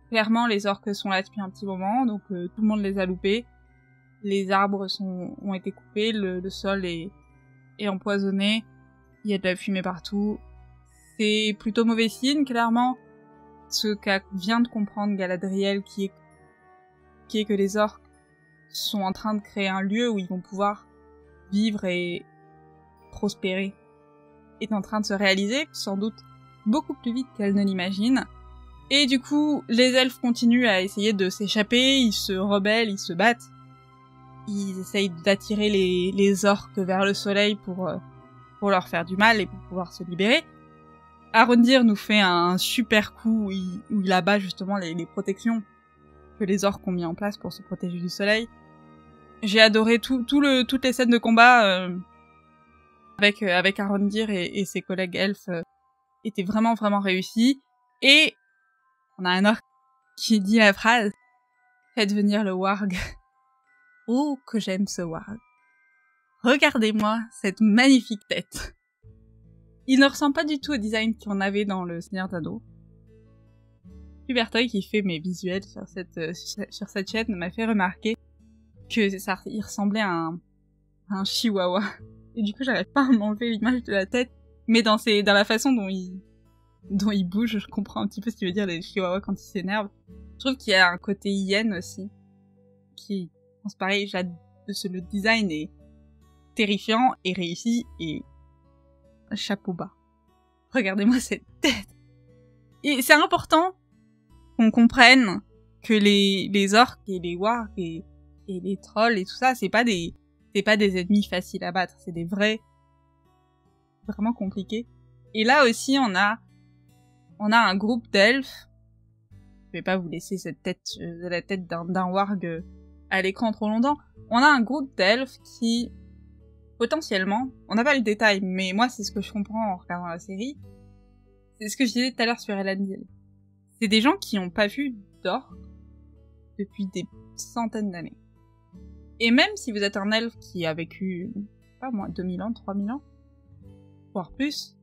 Clairement, les orques sont là depuis un petit moment, donc tout le monde les a loupés. Les arbres ont été coupés, le sol est empoisonné. Il y a de la fumée partout. C'est plutôt mauvais signe, clairement. Ce qu'a vient de comprendre Galadriel, qui est que les orques sont en train de créer un lieu où ils vont pouvoir vivre et prospérer, est en train de se réaliser, sans doute beaucoup plus vite qu'elle ne l'imagine. Et du coup, les elfes continuent à essayer de s'échapper, ils se rebellent, ils se battent. Ils essayent d'attirer les orques vers le soleil pour leur faire du mal et pour pouvoir se libérer. Arondir nous fait un super coup où il abat justement les protections que les orques ont mis en place pour se protéger du soleil. J'ai adoré toutes les scènes de combat avec Arondir et ses collègues elfes étaient vraiment vraiment réussies. Et on a un orque qui dit la phrase « Faites venir le warg ». Oh, que j'aime ce warg. Regardez-moi cette magnifique tête. Il ne ressemble pas du tout au design qu'on avait dans le Seigneur d'Anneaux. Hubertoy, qui fait mes visuels sur cette chaîne, m'a fait remarquer que il ressemblait à un chihuahua. Et du coup, j'arrive pas à m'enlever l'image de la tête, mais dans la façon dont il bouge, je comprends un petit peu ce qu'il veut dire les chihuahuas quand ils s'énervent. Je trouve qu'il y a un côté hyène aussi, qui, je pense pareil, le design est terrifiant et réussi et chapeau bas. Regardez-moi cette tête. Et c'est important qu'on comprenne que les orques et les wargs et les trolls et tout ça, c'est pas des ennemis faciles à battre, c'est des vraiment compliqués. Et là aussi, on a un groupe d'elfes. Je vais pas vous laisser la tête d'un warg à l'écran trop longtemps. On a un groupe d'elfes qui, potentiellement, on n'a pas le détail, mais moi c'est ce que je comprends en regardant la série, c'est ce que je disais tout à l'heure sur Elendil. C'est des gens qui n'ont pas vu d'orques depuis des centaines d'années. Et même si vous êtes un elfe qui a vécu, pas moi, 2000 ans, 3000 ans, voire plus,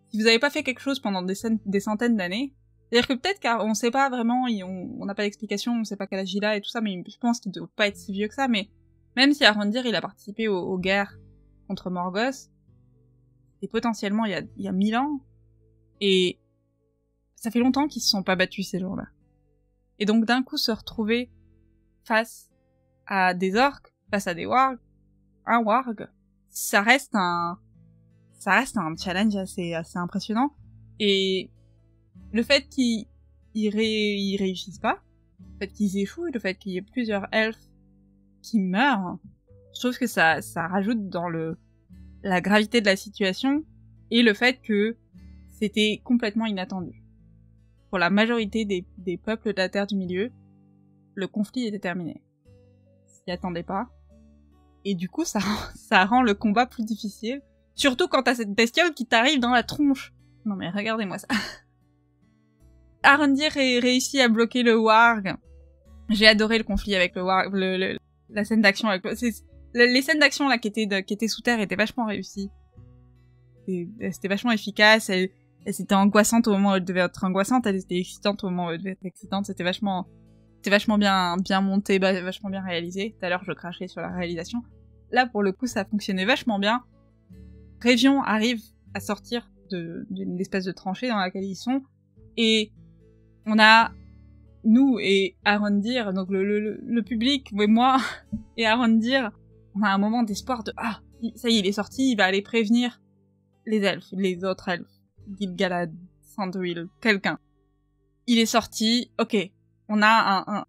si vous n'avez pas fait quelque chose pendant des centaines d'années, c'est-à-dire que peut-être qu'on sait pas vraiment, on n'a pas d'explication, on sait pas quel âge il a et tout ça, mais je pense qu'il ne doit pas être si vieux que ça, mais même si Arondir il a participé aux guerres contre Morgoth, et potentiellement il y a 1000 ans, et ça fait longtemps qu'ils se sont pas battus ces jours-là. Et donc d'un coup se retrouver face à des orques, face à des wargs, un warg, ça reste un challenge assez impressionnant. Et le fait qu'ils réussissent pas, le fait qu'ils échouent, le fait qu'il y ait plusieurs elfes qui meurent, je trouve que ça rajoute dans la gravité de la situation et le fait que c'était complètement inattendu. Pour la majorité des peuples de la Terre du Milieu, le conflit était terminé. S'y attendait pas. Et du coup, ça rend le combat plus difficile. Surtout quand t'as cette bestiole qui t'arrive dans la tronche. Non mais regardez-moi ça. Arondir réussit à bloquer le warg. J'ai adoré le conflit avec le warg, la scène d'action avec les scènes d'action là qui étaient sous terre étaient vachement réussies. C'était vachement efficace. Elles étaient angoissantes au moment où elles devaient être angoissantes. Elles étaient excitantes au moment où elles devaient être excitantes. C'était vachement bien monté, vachement bien réalisé. Tout à l'heure, je crachais sur la réalisation. Là, pour le coup, ça fonctionnait vachement bien. Révion arrive à sortir d'une espèce de tranchée dans laquelle ils sont. Et on a, nous et Arondir, donc le public, et moi, et Arondir, on a un moment d'espoir de « Ah, ça y est, il est sorti, il va aller prévenir les elfes, les autres elfes. Gil-galad, Sandril, quelqu'un. Il est sorti, ok. On a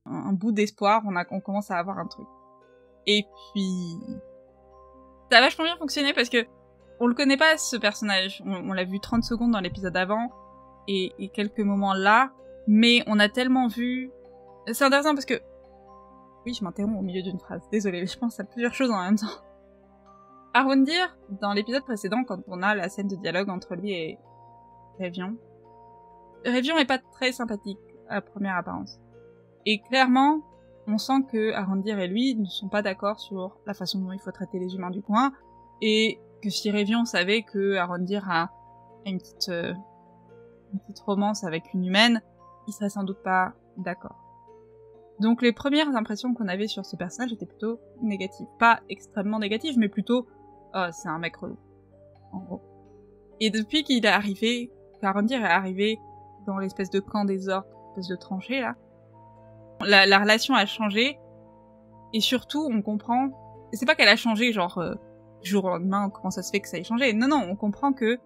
un bout d'espoir, on commence à avoir un truc. Et puis... ça a vachement bien fonctionné parce que on le connaît pas, ce personnage. On l'a vu 30 secondes dans l'épisode avant, et quelques moments là, mais on a tellement vu... C'est intéressant parce que... Oui, je m'interromps au milieu d'une phrase, désolée, je pense à plusieurs choses en même temps. Arondir, dans l'épisode précédent, quand on a la scène de dialogue entre lui et Révion, Révion est pas très sympathique à première apparence. Et clairement, on sent que Arondir et lui ne sont pas d'accord sur la façon dont il faut traiter les humains du coin, et que si Révion savait que Arondir a une petite romance avec une humaine, il serait sans doute pas d'accord. Donc les premières impressions qu'on avait sur ce personnage étaient plutôt négatives. Pas extrêmement négatives, mais plutôt « Oh, c'est un mec relou », en gros. Et depuis qu'il est arrivé, qu'Arondir est arrivé dans l'espèce de camp des orques, l'espèce de tranchée, là, la relation a changé, et surtout, on comprend... C'est pas qu'elle a changé, genre, du jour au lendemain, comment ça se fait que ça ait changé. Non, on comprend que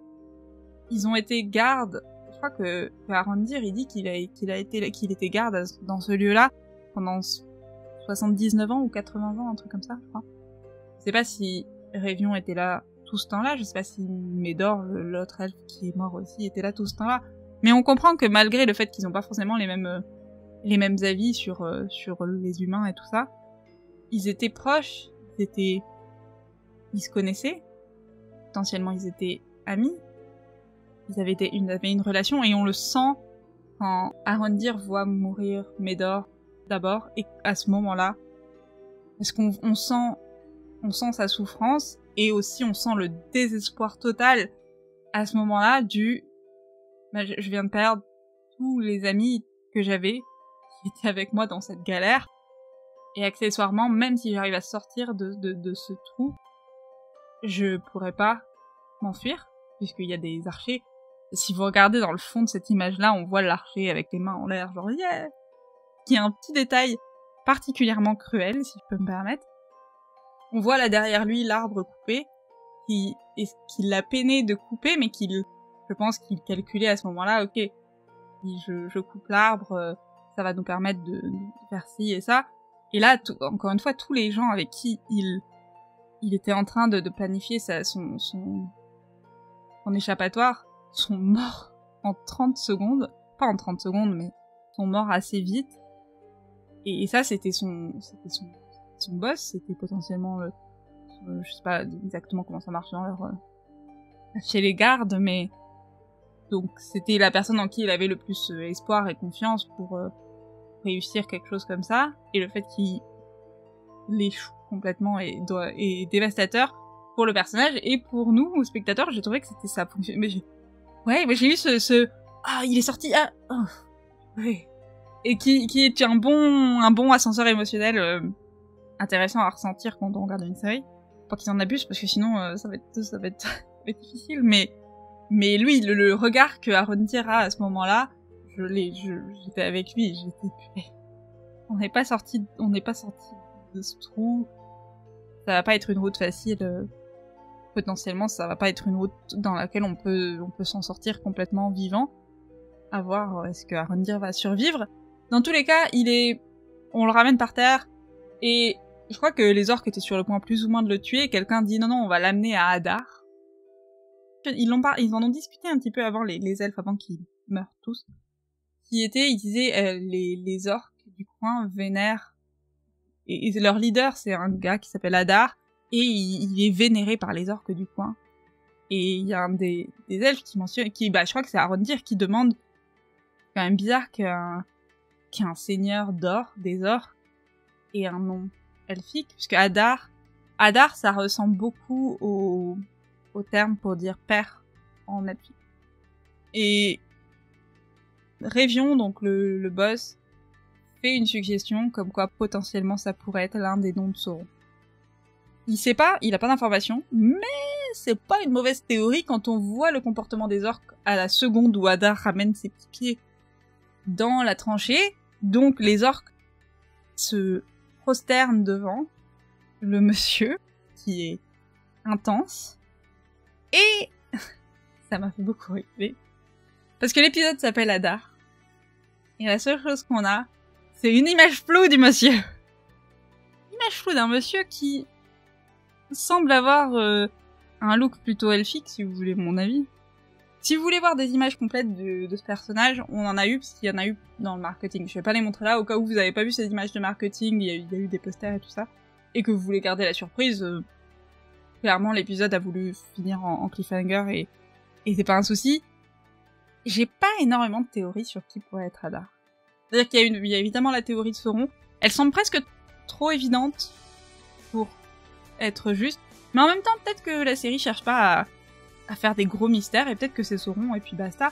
ils ont été gardes. Je crois que Arondir, il dit qu'il était garde dans ce lieu-là pendant 79 ans ou 80 ans, un truc comme ça, je crois. Je sais pas si Révion était là tout ce temps-là, je sais pas si Médor, l'autre elfe qui est mort aussi, était là tout ce temps-là. Mais on comprend que malgré le fait qu'ils ont pas forcément les mêmes avis sur les humains et tout ça, ils étaient proches, ils se connaissaient, potentiellement ils étaient amis, ils avaient une relation, et on le sent quand Arondir voit mourir Médor d'abord, et à ce moment-là, parce qu'on sent sa souffrance, et aussi on sent le désespoir total à ce moment-là je viens de perdre tous les amis que j'avais, qui étaient avec moi dans cette galère, et accessoirement, même si j'arrive à sortir de ce trou, je pourrais pas m'enfuir, puisqu'il y a des archers. Si vous regardez dans le fond de cette image-là, on voit l'archer avec les mains en l'air, genre yeah, qui est un petit détail particulièrement cruel, si je peux me permettre. On voit là derrière lui l'arbre coupé, qu'il a peiné de couper, mais je pense qu'il calculait à ce moment-là, ok, si je coupe l'arbre, ça va nous permettre de faire ci et ça. Et là, encore une fois, tous les gens avec qui il était en train de planifier son échappatoire sont morts en 30 secondes. Pas en 30 secondes, mais sont morts assez vite. Et ça, c'était son boss, c'était potentiellement je sais pas exactement comment ça marche chez les gardes, mais donc c'était la personne en qui il avait le plus espoir et confiance pour réussir quelque chose comme ça, et le fait qu'il l'échoue complètement est dévastateur pour le personnage et pour nous, aux spectateurs. J'ai trouvé que c'était ça. Mais j'ai eu ah, il est sorti, ah, oh, ouais. Et qui est un bon ascenseur émotionnel intéressant à ressentir quand on regarde une série. Pas qu'ils en abusent, parce que sinon ça va être difficile, mais lui, le regard que Arondir a à ce moment-là, j'étais avec lui, on n'est pas sorti de ce trou, ça va pas être une route facile, potentiellement ça va pas être une route dans laquelle on peut s'en sortir complètement vivant, à voir est-ce que Arondir va survivre. Dans tous les cas, on le ramène par terre, et Je crois que les orques étaient sur le point plus ou moins de le tuer, et quelqu'un dit non, on va l'amener à Hadar. Ils en ont discuté un petit peu avant, les elfes, avant qu'ils meurent tous. Ils disaient, les orques du coin vénèrent, et leur leader, c'est un gars qui s'appelle Hadar, et il est vénéré par les orques du coin. Et il y a un des elfes qui mentionne, je crois que c'est Arondir qui demande, c'est quand même bizarre qu'un seigneur d'or, des orques, ait un nom elfique, puisque Hadar, ça ressemble beaucoup au terme pour dire père en elfique. Et Révion, donc le boss, fait une suggestion comme quoi potentiellement ça pourrait être l'un des noms de Sauron. Il a pas d'informations, mais c'est pas une mauvaise théorie quand on voit le comportement des orques à la seconde où Hadar ramène ses petits pieds dans la tranchée. Donc les orques se prosternent devant le monsieur, qui est intense. Et ça m'a fait beaucoup rigoler. Parce que l'épisode s'appelle Hadar. Et la seule chose qu'on a, c'est une image floue du monsieur. Une image floue d'un monsieur qui semble avoir un look plutôt elfique, si vous voulez mon avis. Si vous voulez voir des images complètes de ce personnage, on en a eu, parce qu'il y en a eu dans le marketing. Je vais pas les montrer là, au cas où vous avez pas vu ces images de marketing, il y a eu des posters et tout ça, et que vous voulez garder la surprise. Clairement, l'épisode a voulu finir en cliffhanger, et c'est pas un souci. J'ai pas énormément de théories sur qui pourrait être Hadar. C'est-à-dire qu'il y a évidemment la théorie de Sauron. Elle semble presque trop évidente pour être juste. Mais en même temps, peut-être que la série cherche pas à faire des gros mystères, et peut-être que c'est Sauron, et puis basta.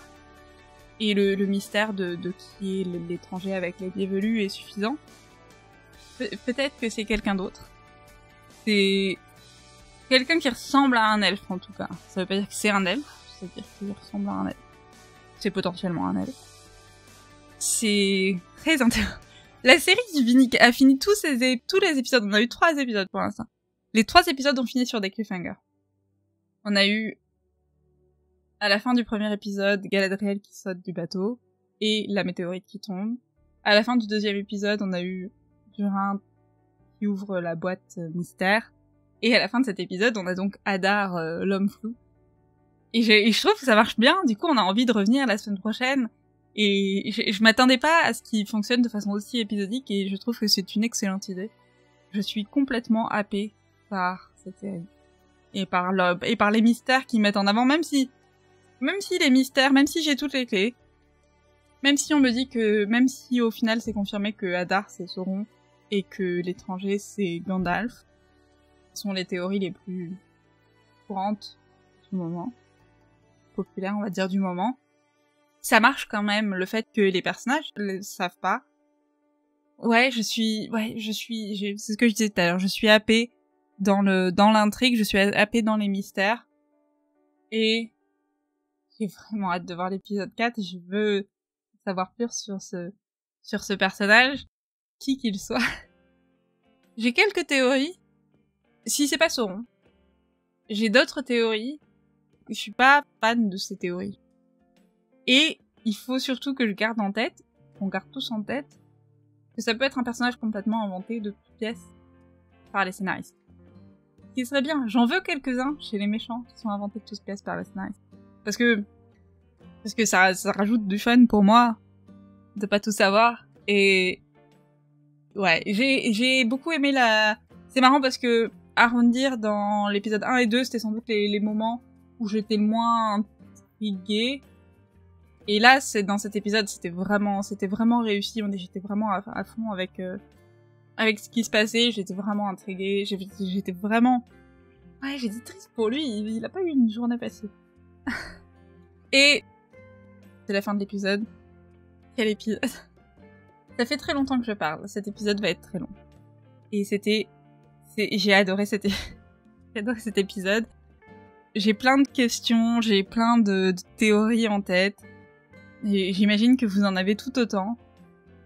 Et le mystère de qui est l'étranger avec les pieds velus est suffisant. Peut-être que c'est quelqu'un d'autre. C'est quelqu'un qui ressemble à un elfe, en tout cas. Ça veut pas dire que c'est un elfe, ça veut dire qu'il ressemble à un elfe. C'est potentiellement un elfe. C'est très intéressant. La série a fini tous les épisodes. On a eu 3 épisodes pour l'instant. Les 3 épisodes ont fini sur des cliffhangers. On a eu, à la fin du premier épisode, Galadriel qui saute du bateau et la météorite qui tombe. À la fin du deuxième épisode, on a eu Durin qui ouvre la boîte mystère. Et à la fin de cet épisode, on a donc Hadar, l'homme flou. Et je trouve que ça marche bien. Du coup, on a envie de revenir la semaine prochaine. Et je m'attendais pas à ce qu'il fonctionne de façon aussi épisodique, et je trouve que c'est une excellente idée. Je suis complètement happée par cette série. Et par les mystères qu'ils mettent en avant, même si les mystères, même si j'ai toutes les clés, même si on me dit même si au final c'est confirmé que Hadar c'est Sauron, et que l'étranger c'est Gandalf, ce sont les théories les plus courantes du moment. Populaires, on va dire, du moment. Ça marche quand même, le fait que les personnages le savent pas. C'est ce que je disais tout à l'heure, je suis happée dans l'intrigue, je suis happée dans les mystères. Et j'ai vraiment hâte de voir l'épisode 4, et je veux savoir plus sur ce personnage, qui qu'il soit. J'ai quelques théories. Si c'est pas Sauron. J'ai d'autres théories. Je suis pas fan de ces théories. Et il faut surtout que je garde en tête, qu'on garde tous en tête, que ça peut être un personnage complètement inventé de toutes pièces par les scénaristes. Ce qui serait bien. J'en veux quelques-uns chez les méchants qui sont inventés de toutes pièces par les scénaristes. Parce que ça rajoute du fun pour moi de pas tout savoir. Et ouais, j'ai beaucoup aimé C'est marrant parce que Arondir dans l'épisode 1 et 2, c'était sans doute les moments où j'étais le moins intriguée. Et là, dans cet épisode, c'était vraiment réussi. J'étais vraiment à fond avec ce qui se passait. J'étais vraiment intriguée. J'étais vraiment, ouais, j'étais triste pour lui. Il a pas eu une journée facile. Et c'est la fin de l'épisode. Quel épisode? Ça fait très longtemps que je parle. Cet épisode va être très long. Et j'ai adoré cet épisode. J'ai plein de questions, j'ai plein de théories en tête. Et j'imagine que vous en avez tout autant.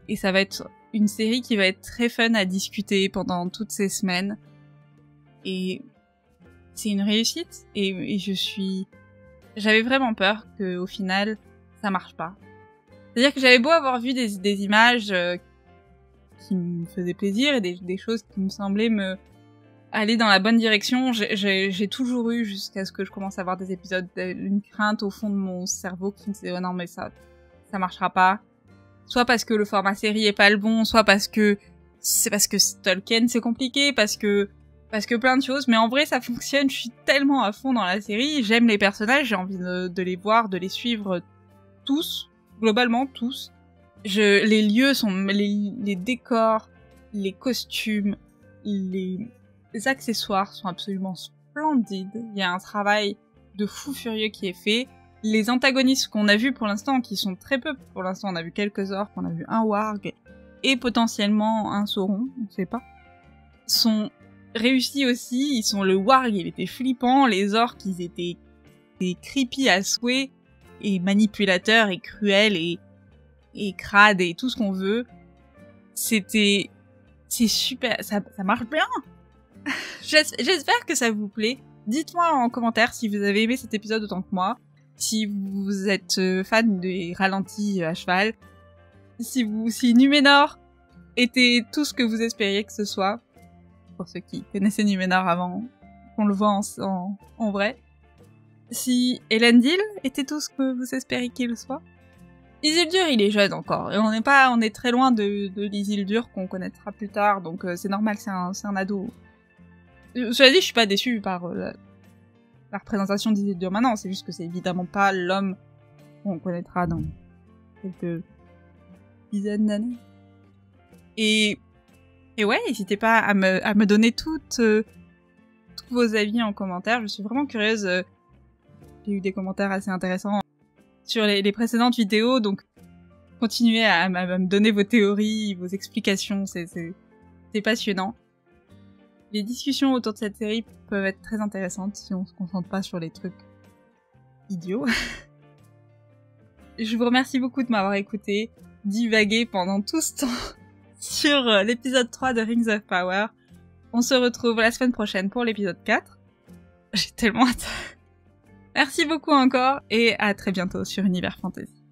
Et ça va être une série qui va être très fun à discuter pendant toutes ces semaines. Et c'est une réussite. Et j'avais vraiment peur qu'au final, ça marche pas. C'est-à-dire que j'avais beau avoir vu des images qui me faisaient plaisir et des choses qui me semblaient me aller dans la bonne direction. J'ai toujours eu, jusqu'à ce que je commence à voir des épisodes, une crainte au fond de mon cerveau qui me disait oh non mais ça marchera pas. Soit parce que le format série est pas le bon, soit parce que Tolkien c'est compliqué, parce que plein de choses, mais en vrai ça fonctionne, je suis tellement à fond dans la série, j'aime les personnages, j'ai envie de les voir, de les suivre tous, globalement tous. Les lieux sont, les décors, les costumes, les accessoires sont absolument splendides, il y a un travail de fou furieux qui est fait. Les antagonistes qu'on a vus pour l'instant, qui sont très peu pour l'instant, on a vu quelques orques, on a vu un warg, et potentiellement un sauron, on sait pas, sont réussis aussi. Ils sont le warg, il était flippant, les orques, ils étaient creepy à souhait, et manipulateurs, et cruels, et crades, et tout ce qu'on veut. C'est super, ça marche bien. J'espère que ça vous plaît. Dites-moi en commentaire si vous avez aimé cet épisode autant que moi, si vous êtes fan des ralentis à cheval, si Numénor était tout ce que vous espériez que ce soit, pour ceux qui connaissaient Numénor avant qu'on le voit en vrai, si Elendil était tout ce que vous espériez qu'il soit. Isildur, il est jeune encore, et on est très loin de l'Isildur qu'on connaîtra plus tard, donc c'est normal, c'est un ado. Cela dit, je suis pas déçue par la représentation d'Isildur maintenant, c'est juste que c'est évidemment pas l'homme qu'on connaîtra dans quelques dizaines d'années. Et ouais, n'hésitez pas à me donner tous vos avis en commentaire, je suis vraiment curieuse. J'ai eu des commentaires assez intéressants sur les précédentes vidéos, donc continuez à me donner vos théories, vos explications, c'est passionnant. Les discussions autour de cette série peuvent être très intéressantes si on se concentre pas sur les trucs idiots. Je vous remercie beaucoup de m'avoir écouté, divaguer pendant tout ce temps sur l'épisode 3 de Rings of Power. On se retrouve la semaine prochaine pour l'épisode 4. J'ai tellement hâte. Merci beaucoup encore et à très bientôt sur Univers Fantasy.